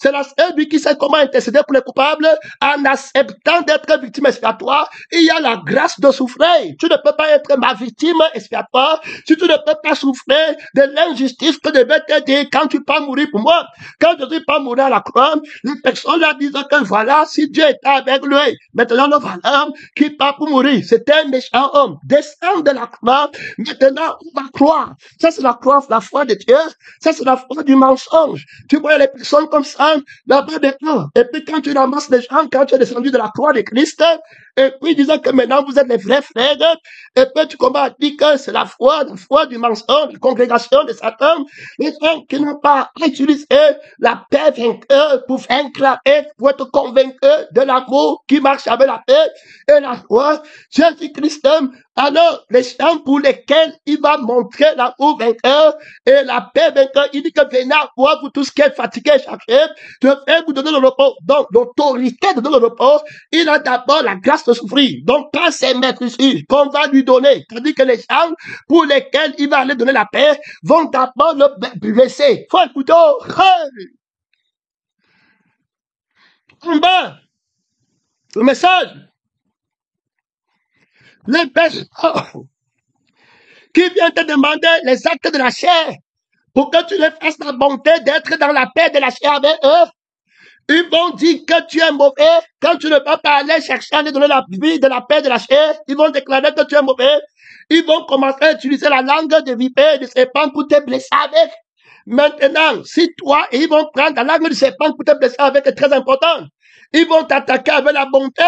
C'est la seule vie qui sait comment intercéder pour les coupables. En acceptant d'être victime expiatoire, il y a la grâce de souffrir. Tu ne peux pas être ma victime expiatoire si tu ne peux pas souffrir de l'injustice que je vais te dire quand tu peux mourir pour moi. Quand je ne suis pas mourir à la croix, les personnes là disent que voilà, si Dieu était avec lui, maintenant le valeur qui part pour mourir, c'était un méchant homme. Descend de la croix, maintenant on va croire. Ça c'est la croix, la foi de Dieu. Ça c'est la foi du mensonge. Tu vois les personnes comme ça, là-bas maintenant. Et puis quand tu ramasses les gens, quand tu es descendu de la croix de Christ, et puis disant que maintenant vous êtes les vrais frères, et puis tu commences à dire que c'est la foi du mensonge, la congrégation de Satan, les gens qui n'ont pas utilisé la paix vainqueur pour vaincre et pour être convaincus de l'amour qui marche avec la paix et la foi. Jésus-Christ, alors les gens pour lesquels il va montrer l'amour vainqueur et la paix vainqueur, il dit que venez à moi, vous tous qui êtes fatigués, chargés, je vais vous donner le repos. Donc l'autorité de donner le repos, il a d'abord la grâce de souffrir. Donc pas ces maîtres ici qu'on va lui donner. C'est-à-dire que les gens pour lesquels il va aller donner la paix vont d'abord le blesser. Faut écouter. En bas, le message. Les personnes qui viennent te demander les actes de la chair pour que tu les fasses la bonté d'être dans la paix de la chair avec eux. Ils vont dire que tu es mauvais quand tu ne vas pas aller chercher à aller donner la vie de la paix de la chair. Ils vont déclarer que tu es mauvais. Ils vont commencer à utiliser la langue de vipère et de serpent pour te blesser avec. Maintenant, si toi, ils vont prendre la langue du serpent pour te blesser avec, c'est très important. Ils vont t'attaquer avec la bonté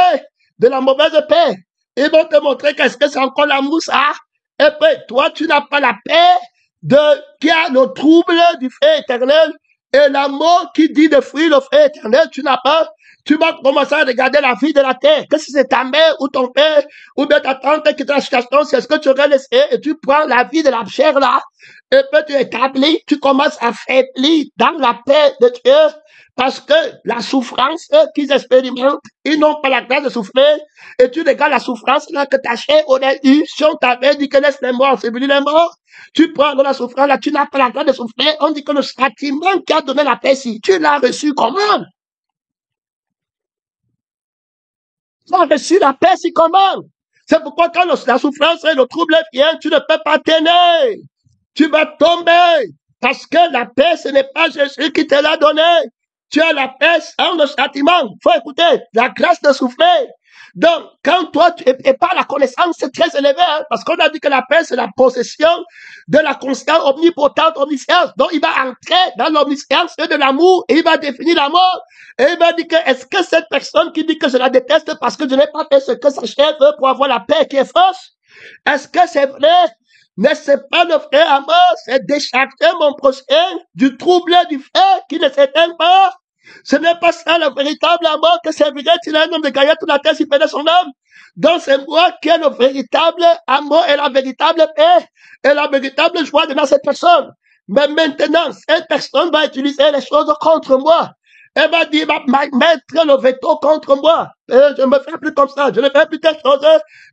de la mauvaise paix. Ils vont te montrer qu'est-ce que c'est encore l'amour, ça. Et puis, toi, tu n'as pas la paix qui a le trouble du feu éternel et l'amour qui dit de fuir le feu éternel, tu n'as pas. Tu vas commencer à regarder la vie de la terre. Que si c'est ta mère ou ton père ou bien ta tante qui est en situation, c'est ce que tu aurais laissé et tu prends la vie de la chair là et puis tu établis, tu commences à faiblir dans la paix de Dieu. Parce que la souffrance qu'ils expérimentent, ils n'ont pas la grâce de souffrir. Et tu regardes la souffrance là que ta chair aurait eu. Si on t'avait dit que laisse les morts, c'est venu les morts. Tu prends dans la souffrance là, tu n'as pas la grâce de souffrir. On dit que le châtiment qui a donné la paix, si tu l'as reçu comment? Tu as reçu la paix, si comment? C'est pourquoi quand la souffrance et le trouble vient, tu ne peux pas tenir. Tu vas tomber. Parce que la paix, ce n'est pas Jésus qui te l'a donné. Tu as la paix sans le châtiment. Faut écouter, la grâce de souffrir. Donc, quand toi, et par la connaissance, c'est très élevé, hein, parce qu'on a dit que la paix, c'est la possession de la conscience omnipotente, omniscience. Donc, il va entrer dans l'omniscience et de l'amour, et il va définir la mort. Et il va dire que, est-ce que cette personne qui dit que je la déteste parce que je n'ai pas fait ce que sa chair veut pour avoir la paix qui est fausse, est-ce que c'est vrai? N'est-ce pas le frère amour, c'est d'échapper mon prochain du trouble du frère qui ne s'éteint pas. Ce n'est pas ça le véritable amour que servirait-il à un homme de gagner toute la terre s'il perdait son âme. Donc c'est moi qui ai le véritable amour et la véritable paix et la véritable joie dans cette personne. Mais maintenant, cette personne va utiliser les choses contre moi. Elle va dire, va mettre le veto contre moi. Je ne me fais plus comme ça. Je ne fais plus telle chose.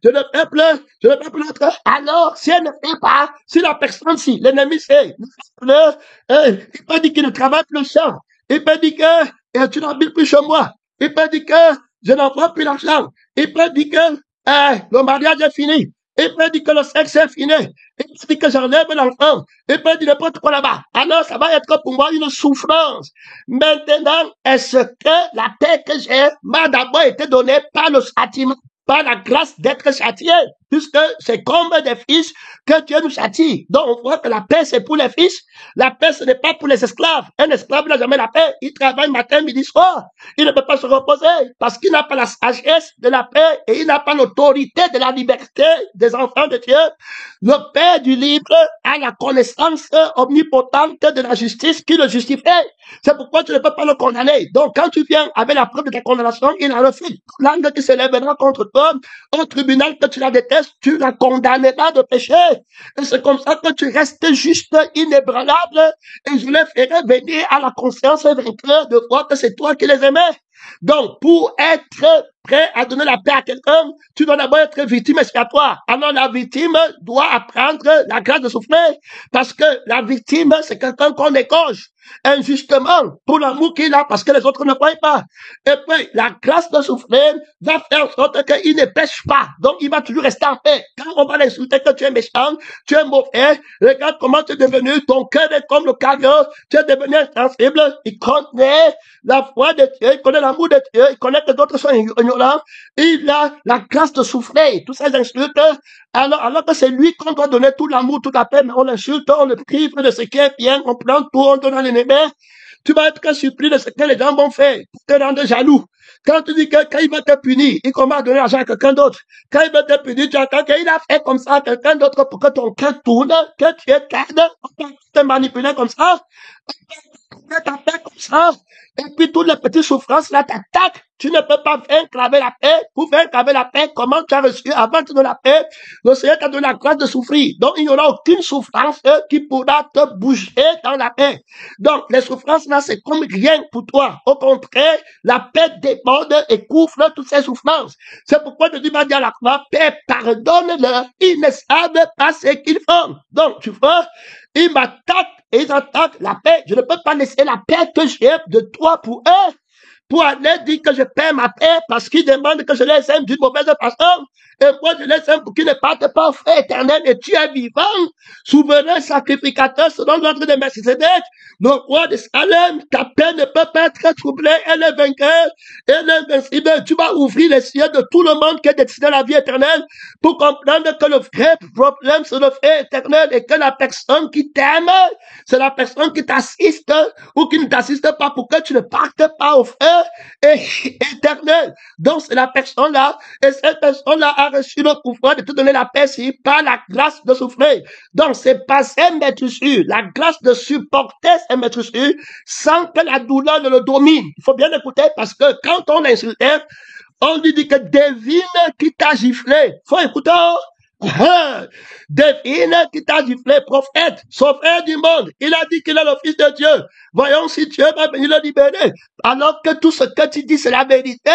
Je ne fais plus l'autre. Alors, si elle ne fait pas, si la personne, si l'ennemi sait, il peut dire qu'il ne travaille plus le champ. Il peut dire que tu n'habites plus chez moi. Il peut dire que je n'envoie plus l'argent. Il peut dire que le mariage est fini. Il peut dire que le sexe est fini. Il peut dire que j'enlève l'enfant. Il peut dire n'importe quoi là-bas. Alors, ça va être pour moi une souffrance. Maintenant, est-ce que la paix que j'ai m'a d'abord été donnée par le châtiment, par la grâce d'être châtié, puisque c'est comme des fils que Dieu nous châtie. Donc, on voit que la paix, c'est pour les fils. La paix, ce n'est pas pour les esclaves. Un esclave n'a jamais la paix. Il travaille matin, midi, soir. Il ne peut pas se reposer parce qu'il n'a pas la sagesse de la paix et il n'a pas l'autorité de la liberté des enfants de Dieu. Le Père du libre a la connaissance omnipotente de la justice qui le justifie. C'est pourquoi tu ne peux pas le condamner. Donc, quand tu viens avec la preuve de ta condamnation, il a refusé. L'angle qui s'élèvera contre toi, au tribunal que tu la détestes, tu la condamneras de péché. Et c'est comme ça que tu restes juste inébranlable et je les ferai venir à la conscience vainqueur de voir que c'est toi qui les aimais. Donc, pour être prêt à donner la paix à quelqu'un, tu dois d'abord être victime expiatoire. Alors, la victime doit apprendre la grâce de souffrir parce que la victime, c'est quelqu'un qu'on égorge injustement pour l'amour qu'il a parce que les autres ne croient pas. Et puis, la grâce de souffrir va faire en sorte qu'il ne pêche pas. Donc, il va toujours rester en paix. Quand on va l'insulter que tu es méchant, tu es mauvais, regarde comment tu es devenu, ton cœur est comme le caviar, tu es devenu insensible, il connaît la foi de Dieu, il connaît l'amour de Dieu, il connaît que d'autres sont ignorants, il a la grâce de souffrir, tous ces insultes, alors que c'est lui qu'on doit donner tout l'amour, toute la paix, mais on l'insulte, on le prive de ce qui est bien, on prend tout, on donne à l'ennemi. Tu vas être surpris de ce que les gens vont faire pour te rendre jaloux. Quand tu dis que quand il va te punir, il commence à donner l'argent à quelqu'un d'autre. Quand il va te punir, tu attends qu'il a fait comme ça à quelqu'un d'autre pour que ton cœur tourne, que tu es calme, on peut te manipuler comme ça, on peut t'appeler comme ça. Et puis toutes les petites souffrances là t'attaquent. Tu ne peux pas vaincre avec la paix. Pour vaincre avec la paix, comment tu as reçu avant de la paix? Le Seigneur t'a donné la grâce de souffrir. Donc il n'y aura aucune souffrance qui pourra te bouger dans la paix. Donc les souffrances là, c'est comme rien pour toi. Au contraire, la paix déborde et couvre toutes ces souffrances. C'est pourquoi Dieu m'a dit à la croix, paix, pardonne-leur. Ils ne savent pas ce qu'ils font. Donc tu vois, ils m'attaquent et ils attaquent la paix. Je ne peux pas laisser la paix que j'ai de toi pour eux, pour aller dire que je perds ma paix parce qu'ils demandent que je les aime d'une mauvaise façon. Et moi, je les aime pour qu'ils ne partent pas au feu éternel. Et tu es vivant, souverain sacrificateur selon l'ordre de Melchisédek. Le roi de Salem, ta paix ne peut pas être troublée. Elle est vainqueur, elle est invincible. Tu vas ouvrir les cieux de tout le monde qui est destiné à la vie éternelle pour comprendre que le vrai problème, c'est le fait éternel et que la personne qui t'aime, c'est la personne qui t'assiste ou qui ne t'assiste pas pour que tu ne partes pas au feu éternel. Donc, c'est la personne-là, et cette personne-là a reçu le pouvoir de te donner la paix par la grâce de souffrir. Donc, c'est passer maîtrisure, la grâce de supporter ces maîtrisures sans que la douleur ne le domine. Il faut bien écouter parce que quand on insulte, on lui dit que devine qui t'a giflé. Faut écouter. Devine qui t'a giflé, prophète, sauveur du monde. Il a dit qu'il est le Fils de Dieu. Voyons si Dieu va venir le libérer. Alors que tout ce que tu dis, c'est la vérité.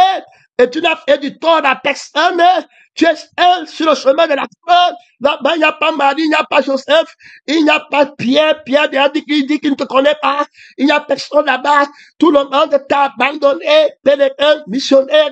Et tu n'as fait du tort à personne. Tu es seul sur le chemin de la croix. Là-bas, il n'y a pas Marie, il n'y a pas Joseph, il n'y a pas Pierre. Pierre dit qu'il ne te connaît pas. Il n'y a personne là-bas. Tout le monde t'a abandonné. Pèlerin, missionnaire.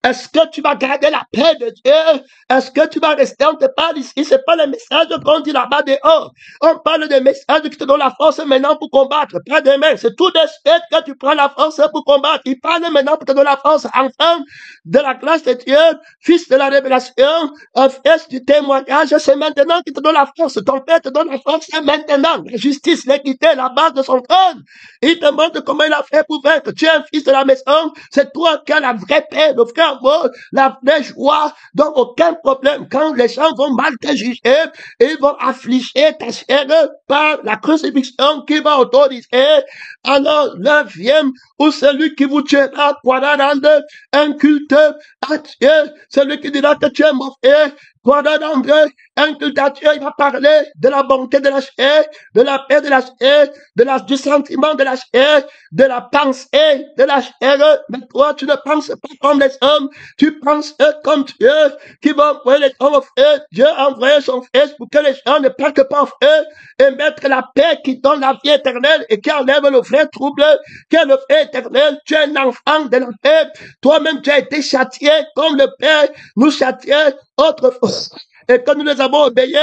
Est-ce que tu vas garder la paix de Dieu? Est-ce que tu vas rester? On te parle ici, c'est pas le message qu'on dit là-bas dehors. On parle des messages qui te donnent la force maintenant pour combattre. Pas demain. C'est tout de suite que tu prends la force pour combattre. Il parle maintenant pour te donner la force. Enfant de la grâce de Dieu, fils de la révélation, fils du témoignage, c'est maintenant qu'il te donne la force. Ton Père te donne la force, c'est maintenant. La justice, l'équité, la base de son trône. Il te montre comment il a fait pour vaincre. Tu es un fils de la maison. C'est toi qui as la vraie paix, le vrai amour, la vraie joie. Donc, aucun problème. Quand les gens vont mal te juger, ils vont affliger ta chair par la crucifixion qui va autoriser. Alors, l'un vient ou celui qui vous tuera pourra rendre un culte à Dieu. Celui qui dira que tu es mauvais pourra rendre un culte à Dieu. Il va parler de la bonté de la chair, de la paix de la chair, du sentiment de la chair, de la pensée de la chair. Mais toi, tu ne penses pas comme les hommes, tu penses comme Dieu qui va envoyer les hommes au feu. Dieu a envoyé son Fils pour que les gens ne partent pas au feu et mettre la paix qui donne la vie éternelle et qui enlève le vrai trouble, qui est le fait éternel. Tu es un enfant de la paix. Toi-même, tu as été châtié comme le Père nous châtiait autrefois. Et que nous les avons obéis,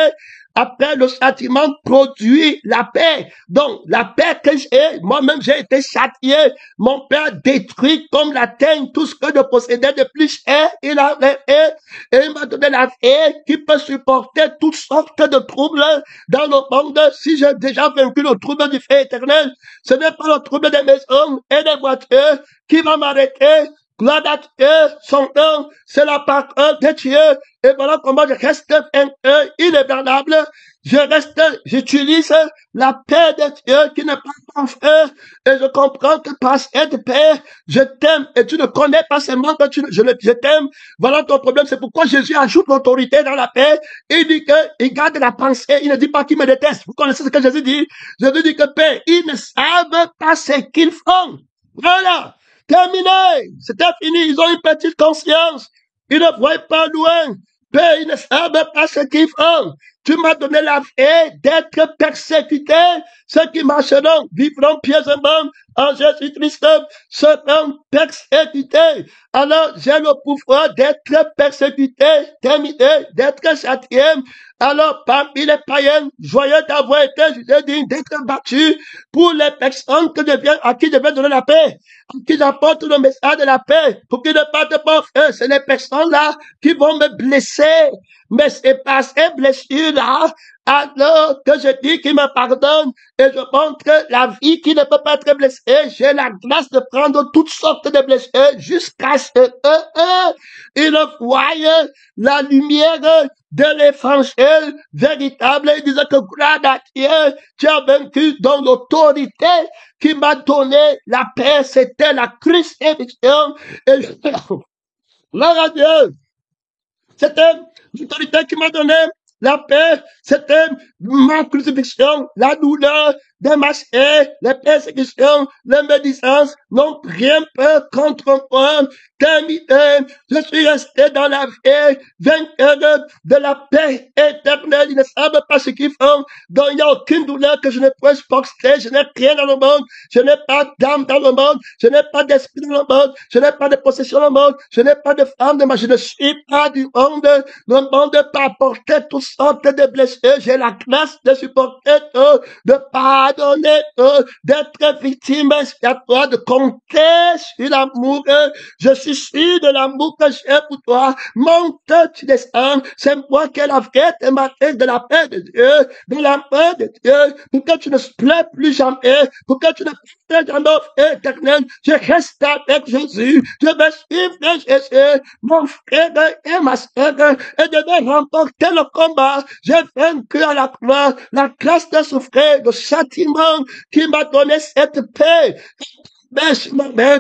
après le châtiment produit la paix. Donc, la paix que j'ai, moi-même j'ai été châtié. Mon Père détruit comme la teigne tout ce que je possédais de plus cher. Il a fait et il m'a donné la paix qui peut supporter toutes sortes de troubles dans le monde. Si j'ai déjà vaincu le trouble du fait éternel, ce n'est pas le trouble des maisons et des voitures qui va m'arrêter. Gloire à Dieu, son nom, c'est la parole de Dieu. Et voilà comment je reste inébranlable. J'utilise la paix de Dieu qui n'est pas en feu. Et je comprends que par cette paix, je t'aime. Et tu ne connais pas seulement que je t'aime. Voilà ton problème. C'est pourquoi Jésus ajoute l'autorité dans la paix. Il dit qu'il garde la pensée. Il ne dit pas qu'il me déteste. Vous connaissez ce que Jésus dit? Jésus dit que paix, ils ne savent pas ce qu'ils font. Voilà. Terminé. C'était fini. Ils ont une petite conscience. Ils ne voient pas loin. Père, ils ne savent pas ce qu'ils font. Tu m'as donné la paix d'être persécuté. Ceux qui marcheront vivront pieusement en Jésus-Christ seront persécutés. Alors, j'ai le pouvoir d'être persécuté, terminé, d'être châtié. Alors, parmi les païens, joyeux d'avoir été jugé digne d'être battu pour les personnes à qui je vais donner la paix, à qui j'apporte le message de la paix, pour qu'ils ne partent pas eux. C'est les personnes-là qui vont me blesser. Mais c'est pas ces blessures-là, alors que je dis qu'il me pardonne et je montre la vie qui ne peut pas être blessée. J'ai la grâce de prendre toutes sortes de blessures jusqu'à ce qu'ils voient la lumière de l'évangile véritable. Ils disaient que gloire à Dieu, tu as vaincu dans l'autorité qui m'a donné la paix. C'était la crucifixion. Et gloire à Dieu. C'était l'autorité qui m'a donné la paix. C'était ma crucifixion, la douleur de ma chair, les persécutions, les médisances n'ont rien fait contre moi. Terminé, je suis resté dans la vie, vainqueur de la paix éternelle. Ils ne savent pas ce qu'ils font. Donc il n'y a aucune douleur que je ne puisse porter. Je n'ai rien dans le monde. Je n'ai pas d'âme dans le monde. Je n'ai pas d'esprit dans le monde. Je n'ai pas de possession dans le monde. Je n'ai pas de femme de ma. Je ne suis pas du monde. Le monde peut apporter toutes sortes de blessures. J'ai la grâce de supporter tout, de pardonner tout, d'être victime expiatoire, de compter sur l'amour. Je suis sûr de l'amour que j'ai pour toi. Monte, tu descends. C'est moi qui ai la vraie thématique de la paix de Dieu, de l'amour de Dieu, pour que tu ne pleures plus jamais, pour que tu ne pleures jamais au feu éternel. Je reste avec Jésus. Je vais suivre Jésus, mon frère et ma soeur, et je vais remporter le combat. J'ai vaincu à la croix, la grâce de souffrir, le châtiment qui m'a donné cette paix. Merci, ma mère.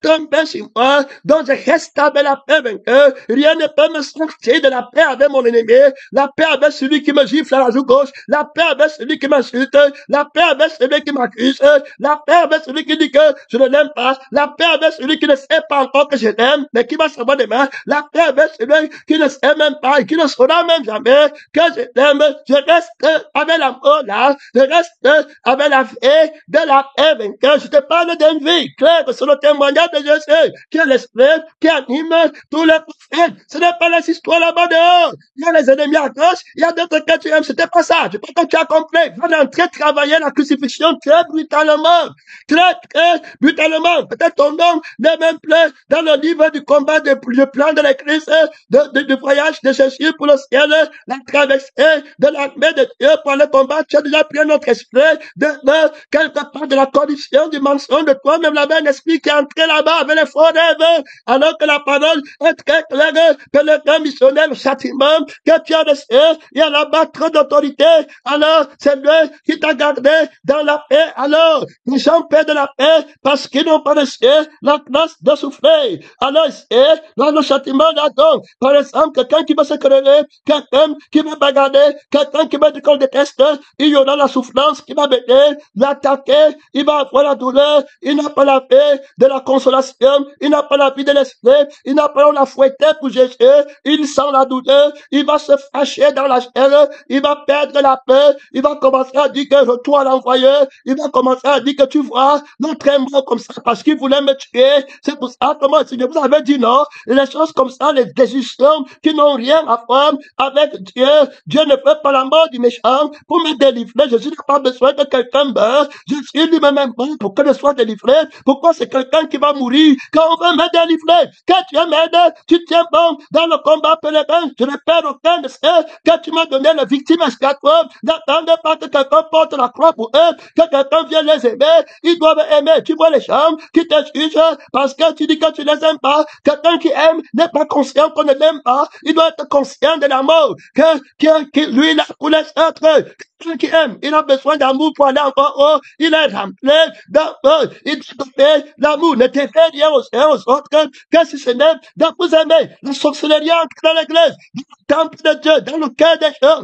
Tombé sur moi, donc je reste avec la paix vainqueur. Rien ne peut me sortir de la paix avec mon ennemi, la paix avec celui qui me gifle à la joue gauche, la paix avec celui qui m'insulte, la paix avec celui qui m'accuse, la paix avec celui qui dit que je ne l'aime pas, la paix avec celui qui ne sait pas encore que je l'aime, mais qui va savoir demain, la paix avec celui qui ne sait même pas et qui ne saura même jamais que je l'aime. Je reste avec l'amour là, je reste avec la vie de la paix vainqueur. Je te parle d'une vie claire sur le témoignage de Jésus, qui est l'esprit, qui anime tous les prophètes. Ce n'est pas les histoires là-bas dehors. Il y a les ennemis à gauche, il y a d'autres que tu aimes. C'était pas ça. Je pense que tu as compris. Va entrer travailler la crucifixion très brutalement. Très brutalement. Peut-être ton nom n'est même plus dans le livre du combat, du plan de l'Église, du voyage de Jésus pour le ciel, la traversée de l'armée de Dieu pour le combat. Tu as déjà pris notre esprit de quelque part de la corruption, du mensonge de toi-même là-bas, un esprit qui est entré là-bas avec les faux rêves, alors que la parole est très claire, que le grand missionnaire, le châtiment, que tu as reçu, il y a là-bas trop d'autorité. Alors, c'est lui qui t'a gardé dans la paix. Alors, les gens paient de la paix parce qu'ils n'ont pas reçu la grâce de souffler. Alors, c'est dans le châtiment là-dedans. Par exemple, quelqu'un qui va se quereller, quelqu'un qui va bagarrer, quelqu'un qui va dire qu'on déteste, il y aura la souffrance qui va m'aider, l'attaquer, il va avoir la douleur, il n'a pas la paix de la consolation, il n'a pas la vie de l'esprit, il n'a pas la fouetter pour Jésus, il sent la douleur, il va se fâcher dans la chair, il va perdre la paix, il va commencer à dire que retour à l'envoyé, il va commencer à dire que tu vois, notre mort comme ça, parce qu'il voulait me tuer, c'est pour ça que moi, si je vous avais dit non, les choses comme ça, les décisions qui n'ont rien à faire avec Dieu, Dieu ne fait pas la mort du méchant pour me délivrer, Jésus n'a pas besoin que quelqu'un meure, Jésus lui-même mort pour que je sois délivré, pourquoi c'est quelqu'un qui va mourir, quand on veut me délivrer, que Dieu m'aide, tu tiens bon dans le combat pèlerin, je ne perds aucun de ceux que tu m'as donné les victimes expiatoires, n'attendez pas que quelqu'un porte la croix pour eux, que quelqu'un vienne les aimer, ils doivent aimer, tu vois les gens qui te jugent parce que tu dis que tu les aimes pas, quelqu'un qui aime n'est pas conscient qu'on ne l'aime pas, il doit être conscient de l'amour, que lui il a pour les autres, quelqu'un qui aime, il a besoin d'amour pour aller encore haut, il est rempli d'amour, il doit donner l'amour, ne te fais rien aux uns aux autres, que si ce n'est de vous aimer, la sorcellerie entre dans l'église, dans le temple de Dieu, dans le cœur des gens,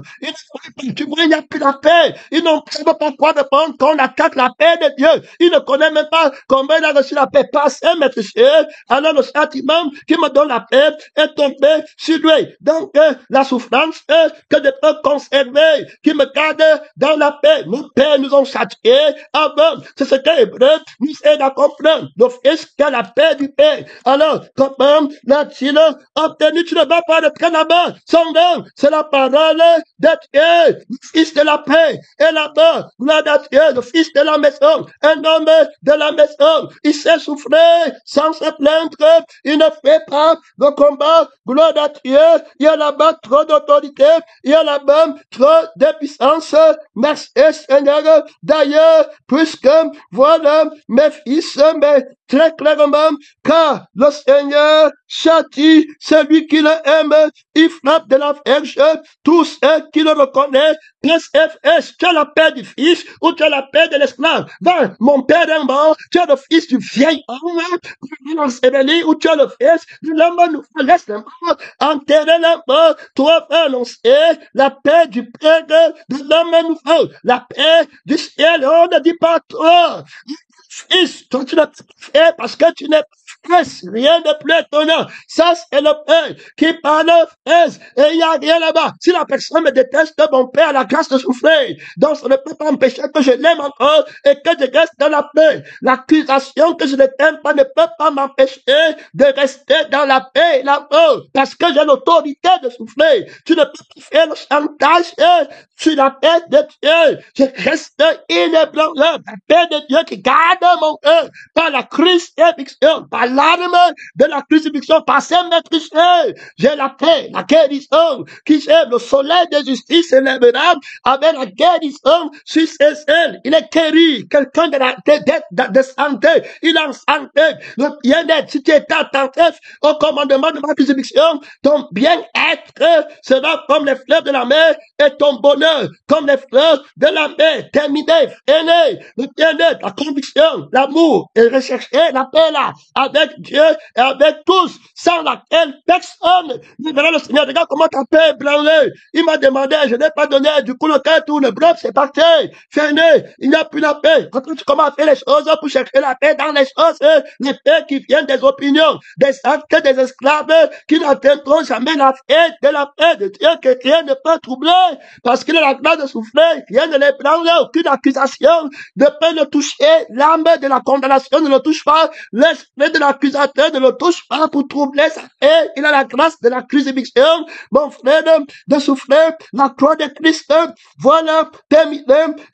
tu vois, il n'y a plus la paix, ils n'ont pas quoi répondre quand on attaque la paix de Dieu, ils ne connaissent même pas comment il a reçu la paix, passé, maître Dieu, alors le châtiment qui me donne la paix est tombé sur lui, donc la souffrance que je peux conserver, qui me garde dans la paix, nos pères nous ont châtiés avant, c'est ce que Hébreu nous aide à comprendre, le fils qui a la paix du Père, alors comment l'a-t-il obtenu, tu ne vas pas rentrer là-bas, son nom, c'est la parole de Dieu, le fils de la paix, et là-bas, gloire à Dieu, le fils de la maison, un homme de la maison, il sait souffrir sans se plaindre, il ne fait pas le combat, gloire à Dieu, il y a là-bas trop d'autorité, il y a là-bas trop de puissance, merci Seigneur, d'ailleurs, puisque voilà mes fils, mais très clairement, car le Seigneur châtie celui qui le aime, il frappe de la verge tous ceux qui le reconnaissent. SFS, tu as la paix du fils ou tu as la paix de l'esclave. Va, mon père est mort, tu as le fils du vieil homme, ou tu as le fils de l'homme, nous laisse le mort, enterrer la mort, toi va annoncer la paix du père de l'homme nouveau, la paix du ciel, on ne dit pas toi. Fils, toi tu l'as fait parce que tu n'es pas rien de plus étonnant. Ça, c'est le Père qui parle fraise. Et il n'y a rien là-bas. Si la personne me déteste, mon Père a la grâce de souffrir. Donc, ça ne peut pas empêcher que je l'aime encore et que je reste dans la paix. L'accusation que je ne t'aime pas ne peut pas m'empêcher de rester dans la paix et l'amour. Parce que j'ai l'autorité de souffrir. Tu ne peux pas faire le chantage sur la paix de Dieu. Je reste inébranlable. La paix de Dieu qui garde mon cœur par la crucifixion, par l'arme de la crucifixion, par ses maîtrises. J'ai la paix, la guérison, qui est le soleil de justice s'élèvera avec la guérison sur ses ailes. Il est guéri, quelqu'un de santé, il est en santé, le bien-être, si tu es attentif au commandement de ma crucifixion, ton bien-être sera comme les fleurs de la mer et ton bonheur comme les fleurs de la mer. Terminé, freiné, le bien-être, la conviction, l'amour et rechercher la paix là, avec Dieu et avec tous, sans laquelle personne ne verra le Seigneur. Regarde comment ta paix est branlée. Il m'a demandé, je n'ai pas donné, du coup le cœur tourne, bref, c'est parti, freiné, il n'y a plus la paix. Quand tu commences à faire les choses pour chercher la paix dans les choses, les paix qui viennent des opinions, des actes des esclaves qui n'atteindront jamais la paix de Dieu, que rien ne peut troubler, parce qu'il a la grâce de souffler, rien ne les branle, aucune accusation ne peut le toucher, l'âme de la condamnation ne le touche pas, l'esprit de la l'accusateur ne le touche pas pour troubler sa paix. Il a la grâce de la crucifixion, mon frère, de souffrir la croix de Christ. Voilà, terminé.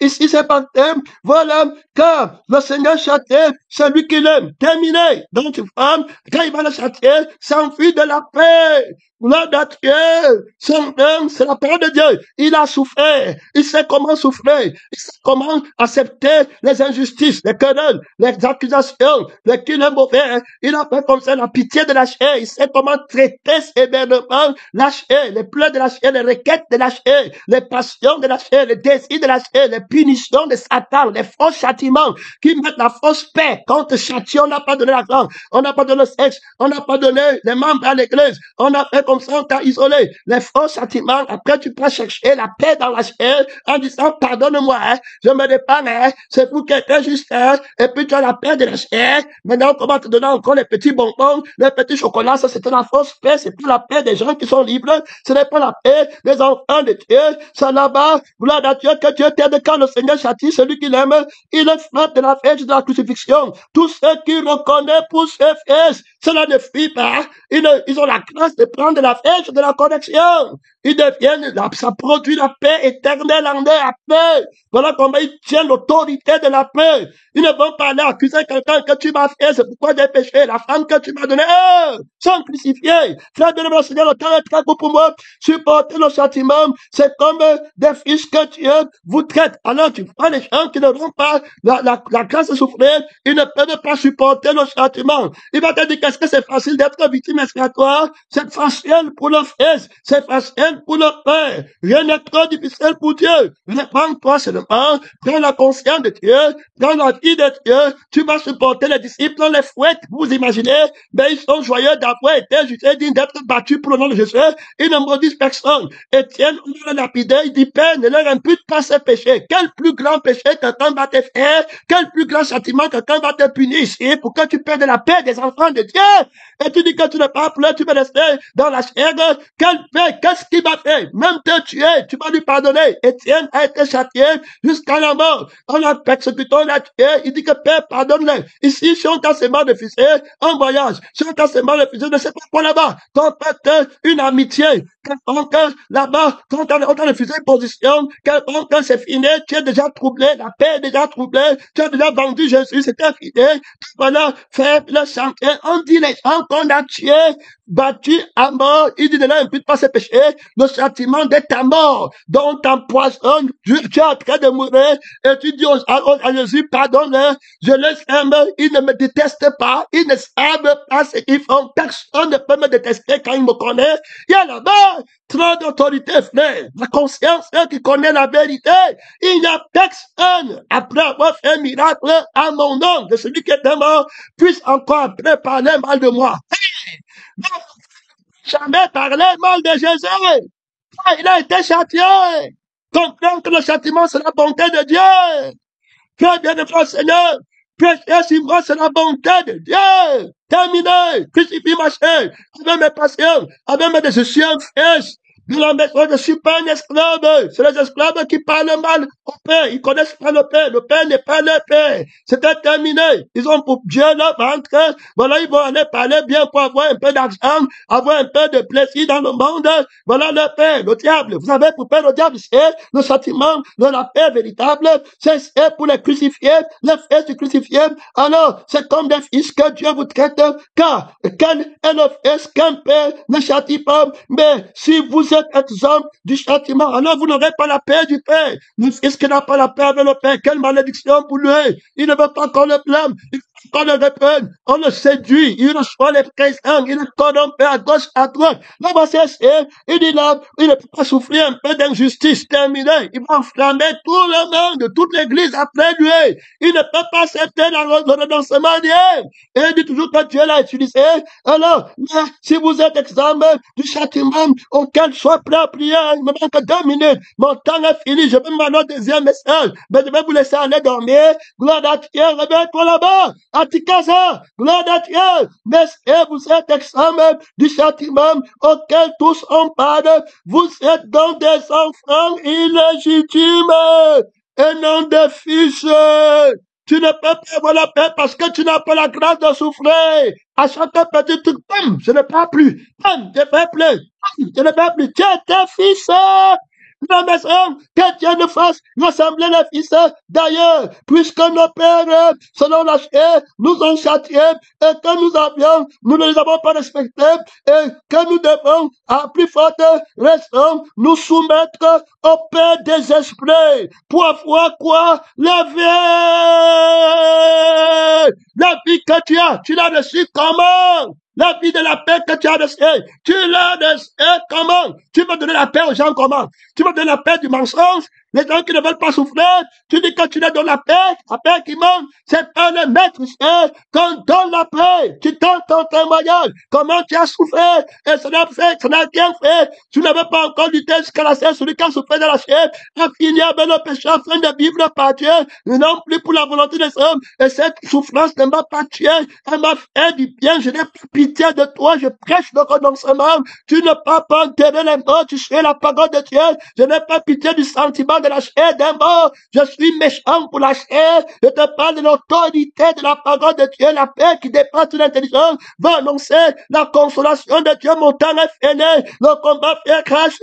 Ici, c'est par thème. Voilà, car le Seigneur châtie celui qui l'aime. Terminé. Donc, femme, quand il va le châtier, s'enfuit de la paix. Gloire à Dieu. Son âme, c'est la parole de Dieu. Il a souffert. Il sait comment souffrir. Il sait comment accepter les injustices, les querelles, les accusations, les qu'il est mauvais. Il a fait comme ça la pitié de la chair. Il sait comment traiter sévèrement la chair, les pleurs de la chair, les requêtes de la chair, les passions de la chair, les désirs de la chair, les punitions de Satan, les faux châtiments qui mettent la fausse paix. Quand te châtie, on n'a pas donné l'argent, on n'a pas donné le sexe, on n'a pas donné les membres à l'église, on a fait comme ça, on t'a isolé. Les faux châtiments, après tu peux chercher la paix dans la chair en disant pardonne-moi, hein, je me dépanne, hein, c'est pour quelqu'un juste, hein, et puis tu as la paix de la chair. Maintenant, on commence à te donner encore les petits bonbons, les petits chocolats, ça c'était la fausse paix, c'est pas la paix des gens qui sont libres, ce n'est pas la paix des enfants de Dieu, c'est là-bas, gloire à Dieu, que Dieu t'aide quand le Seigneur châtie celui qui l'aime, il est frappe de la flèche de la crucifixion. Tous ceux qui reconnaissent pour ses fils, cela ne fuit pas, ils ont la grâce de prendre la flèche de la correction. Ils deviennent, ça produit la paix éternelle en eux après. Voilà comment ils tiennent l'autorité de la paix. Ils ne vont pas aller accuser quelqu'un que tu m'as fait, c'est pourquoi j'ai péché. La femme que tu m'as donnée, sont crucifiés. Frère de le Seigneur, le temps est très beau pour moi. Supporter le châtiment, c'est comme des fils que Dieu vous traite. Alors tu vois les gens qui n'auront pas la grâce de souffrir, ils ne peuvent pas supporter le châtiment. Il va te dire qu'est-ce que c'est facile d'être victime expiatoire? C'est facile pour le fils, c'est facile pour le père. Rien n'est trop difficile pour Dieu. Répands-toi seulement, prends la conscience de Dieu, prends la vie de Dieu, tu vas supporter les disciples, on les fouette, vous imaginez, mais ils sont joyeux d'avoir été jugés, dignes d'être battus pour le nom de Jésus, ils ne maudissent personne. Étienne, on l'a lapidé, il dit, Père, ne leur impute pas ses péchés. Quel plus grand péché quelqu'un va te faire, quel plus grand châtiment quelqu'un va te punir ici, pour que tu perdes la paix des enfants de Dieu. Et tu dis que tu n'es pas pleuré, tu vas rester dans la chair. Quelle paix, qu'est-ce qu'il va faire? Même te tuer, tu vas lui pardonner. Étienne a été châtié jusqu'à la mort. On l'a persécuté, on l'a tué. Il dit que Père, pardonne-le. Ici, si on t'a seulement refusé un voyage, si on t'a seulement refusé, ne sais pas quoi là-bas, qu'on peut une amitié, quelconque là-bas, quand on t'a refusé une position, quelconque c'est fini, tu es déjà troublé, la paix est déjà troublée, tu as déjà vendu Jésus, c'était fini. Voilà, faible, chantier, on dit les gens qu'on a tué, battu à mort, il dit de là, impute pas ses péchés, le châtiment de ta mort, dont t'empoisonne, tu es en train de mourir, et tu dis à Jésus, pardonne-le, je les aime, ils ne me détestent pas, ils ne savent pas ce qu'ils font, personne ne peut me détester quand ils me connaissent, il y a là-bas, trop d'autorité, frère, la conscience qui connaît la vérité, il n'y a personne, après avoir fait un miracle à mon nom, de celui qui est mort, puisse encore après parler mal de moi. Jamais parler mal de Jésus. Il a été châtié. Comprends que le châtiment, c'est la bonté de Dieu. Très bien, frère Seigneur. Péché sur moi, c'est la bonté de Dieu. Terminé. Crucifie ma chair. Avec mes passions. Avec mes décisions, fils. De la maison, je ne suis pas un esclave. C'est les esclaves qui parlent mal au Père. Ils connaissent pas le Père. Le Père n'est pas le Père. C'était terminé. Ils ont pour Dieu leur ventre. Voilà, ils vont aller parler bien pour avoir un peu d'argent, avoir un peu de plaisir dans le monde. Voilà le Père, le diable. Vous savez, pour Père, le diable, c'est le sentiment de la paix véritable. C'est pour les crucifiés, les fils du crucifié. Alors, c'est comme des fils que Dieu vous traite. Car, quel est le fils qu'un Père ne châtie pas? Mais si vous êtes exemple du châtiment, alors vous n'aurez pas la paix du Père. Le fils qui n'a pas la paix avec le Père, quelle malédiction pour lui. Il ne veut pas qu'on le blâme, il veut qu'on le reprenne, on le séduit, il reçoit les présents, il est corrompu à gauche, à droite. Là, il dit là, il ne peut pas souffrir un peu d'injustice, terminé. Il va enflammer tout le monde, toute l'église après lui. Il ne peut pas accepter le renoncement d'hier. Et il dit toujours que Dieu l'a utilisé. Alors, si vous êtes exemple du châtiment auquel soit prêt à prier, il me manque 2 minutes. Mon temps est fini. Je vais m'en au deuxième message. Mais je vais vous laisser aller dormir. Gloire à Dieu. Réveille-toi là-bas. Atikasa. Gloire à Dieu. Mais vous êtes exemple du châtiment auquel tous on parle. Vous êtes donc des enfants illégitimes et non des fils. Tu ne peux pas avoir la paix parce que tu n'as pas la grâce de souffrir. À chaque petit truc, bam, je ne parle plus. Bam, je ne fais plus. Bam, je ne fais plus. Tu es tes fils. La maison, que Dieu nous fasse rassembler les fils d'ailleurs, puisque nos pères, selon la chair, nous ont châtiés et que nous ne les avons pas respectés et que nous devons, à plus forte raison, nous soumettre au Père des esprits pour avoir quoi? La vie que tu l'as reçue comment? La vie de la paix que tu as reçue, tu l'as reçue comment? Tu veux donner la paix aux gens comment? Tu veux donner la paix du mensonge? Les gens qui ne veulent pas souffrir, tu dis que tu leur donnes la paix qui manque, c'est pas le maître, c'est qu'on donne la paix. Tu donnes ton témoignage, comment tu as souffert, et ça n'a rien fait. Tu n'avais pas encore lutté jusqu'à la chair, celui qui a souffert de la chair, a fini avec le péché afin de vivre par Dieu, non plus pour la volonté des hommes, et cette souffrance ne m'a pas tué, elle m'a fait du bien, je n'ai pas pitié de toi, je prêche le renoncement, tu ne peux pas enterrer les morts, tu sais la parole de Dieu, je n'ai pas pitié du sentiment de la chair d'un mort, je suis méchant pour la chair, je te parle de l'autorité de la parole de Dieu, la paix qui dépasse toute l'intelligence, va annoncer la consolation de Dieu, mon temps est fini, le combat fait crash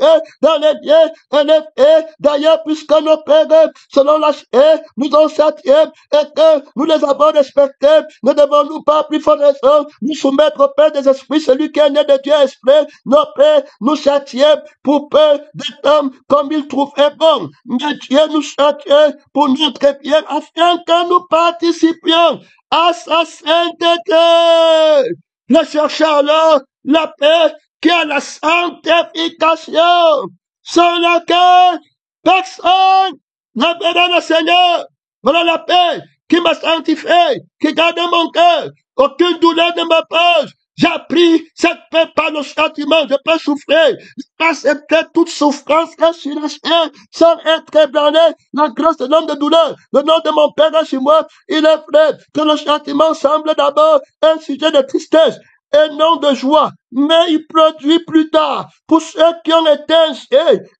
dans les lieux, en effet, d'ailleurs, puisque nos pères, selon la chair, nous ont châtiés et que nous les avons respectés, ne devons-nous pas plus fort raison nous soumettre au Père des esprits, celui qui est né de Dieu esprit, nos pères nous châtiaient pour peu d'être hommes comme ils trouvaient bon. Mais Dieu nous châtiait pour notre bien, afin que nous participions à sa sainteté. Ne cherchons alors la paix qui est la sanctification, sans laquelle personne ne verra le Seigneur. Voilà la paix qui m'a sanctifié, qui garde mon cœur. Aucune douleur ne me pose. J'ai appris cette paix par le châtiment. Je peux souffrir. Je peux accepter toute souffrance et sur la chair sans être ébranlé. La grâce de l'homme de douleur. Le nom de mon Père est sur moi. Il est vrai que le châtiment semble d'abord un sujet de tristesse et non de joie, mais il produit plus tard, pour ceux qui ont été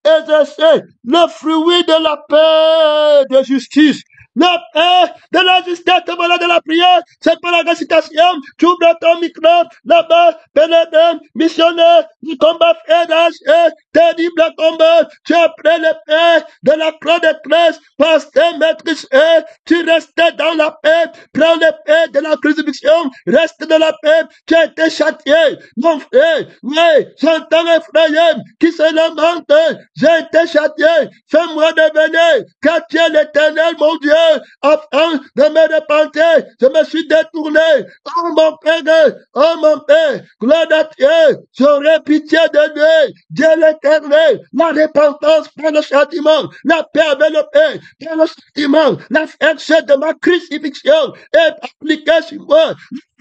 exercés, le fruit de la paix de justice. La paix de la justice, voilà de la prière, c'est pas la récitation, tu ouvres ton micro, là-bas, pénétrant, missionnaire, du combat frère, terrible combat, tu as pris l'épée de la croix de Christ, pasteur, maîtrise, tu restais dans la paix, prends l'épée de la crucifixion, reste dans la paix, tu as été châtié, mon frère, oui, j'entends un frère qui se lamente, j'ai été châtié, fais-moi devenir, car tu es l'Éternel, mon Dieu, afin de me repentir, je me suis détourné. Oh mon Père, gloire à Dieu, j'aurai pitié de lui, Dieu l'Éternel, la repentance par le châtiment, la paix avec le Père, par le châtiment, la force de ma crucifixion est appliquée sur moi.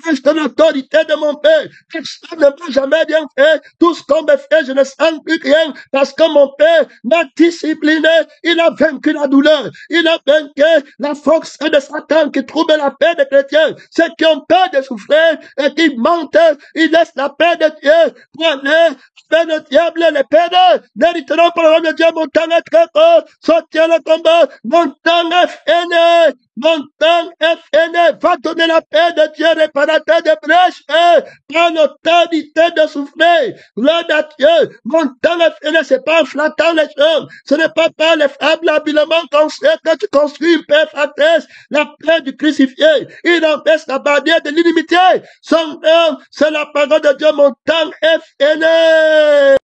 De l'autorité de mon Père. Personne ne m'a jamais rien fait. Tout ce qu'on me fait, je ne sens plus rien parce que mon Père m'a discipliné. Il a vaincu la douleur. Il a vaincu la force de Satan qui trouble la paix des chrétiens. Ceux qui ont peur de souffrir et qui mentent, ils laissent la paix de Dieu pour aller faire le diable les pédales. N'hériteront pas le royaume de Dieu. Mon temps est très court. Sortir le combat. Mon temps est fini. Mon temps est fini. Va donner la paix de Dieu réparateur des brèches. Prends l'autorité de souffrir. Gloire à Dieu. Mon temps est fini. C'est pas en flattant les choses. Ce n'est pas par les faibles habilement construits que tu construis une paix flatteuse. La paix du crucifié. Il empêche la barrière de l'inimitié. Son nom, c'est la parole de Dieu. Mon temps est fini.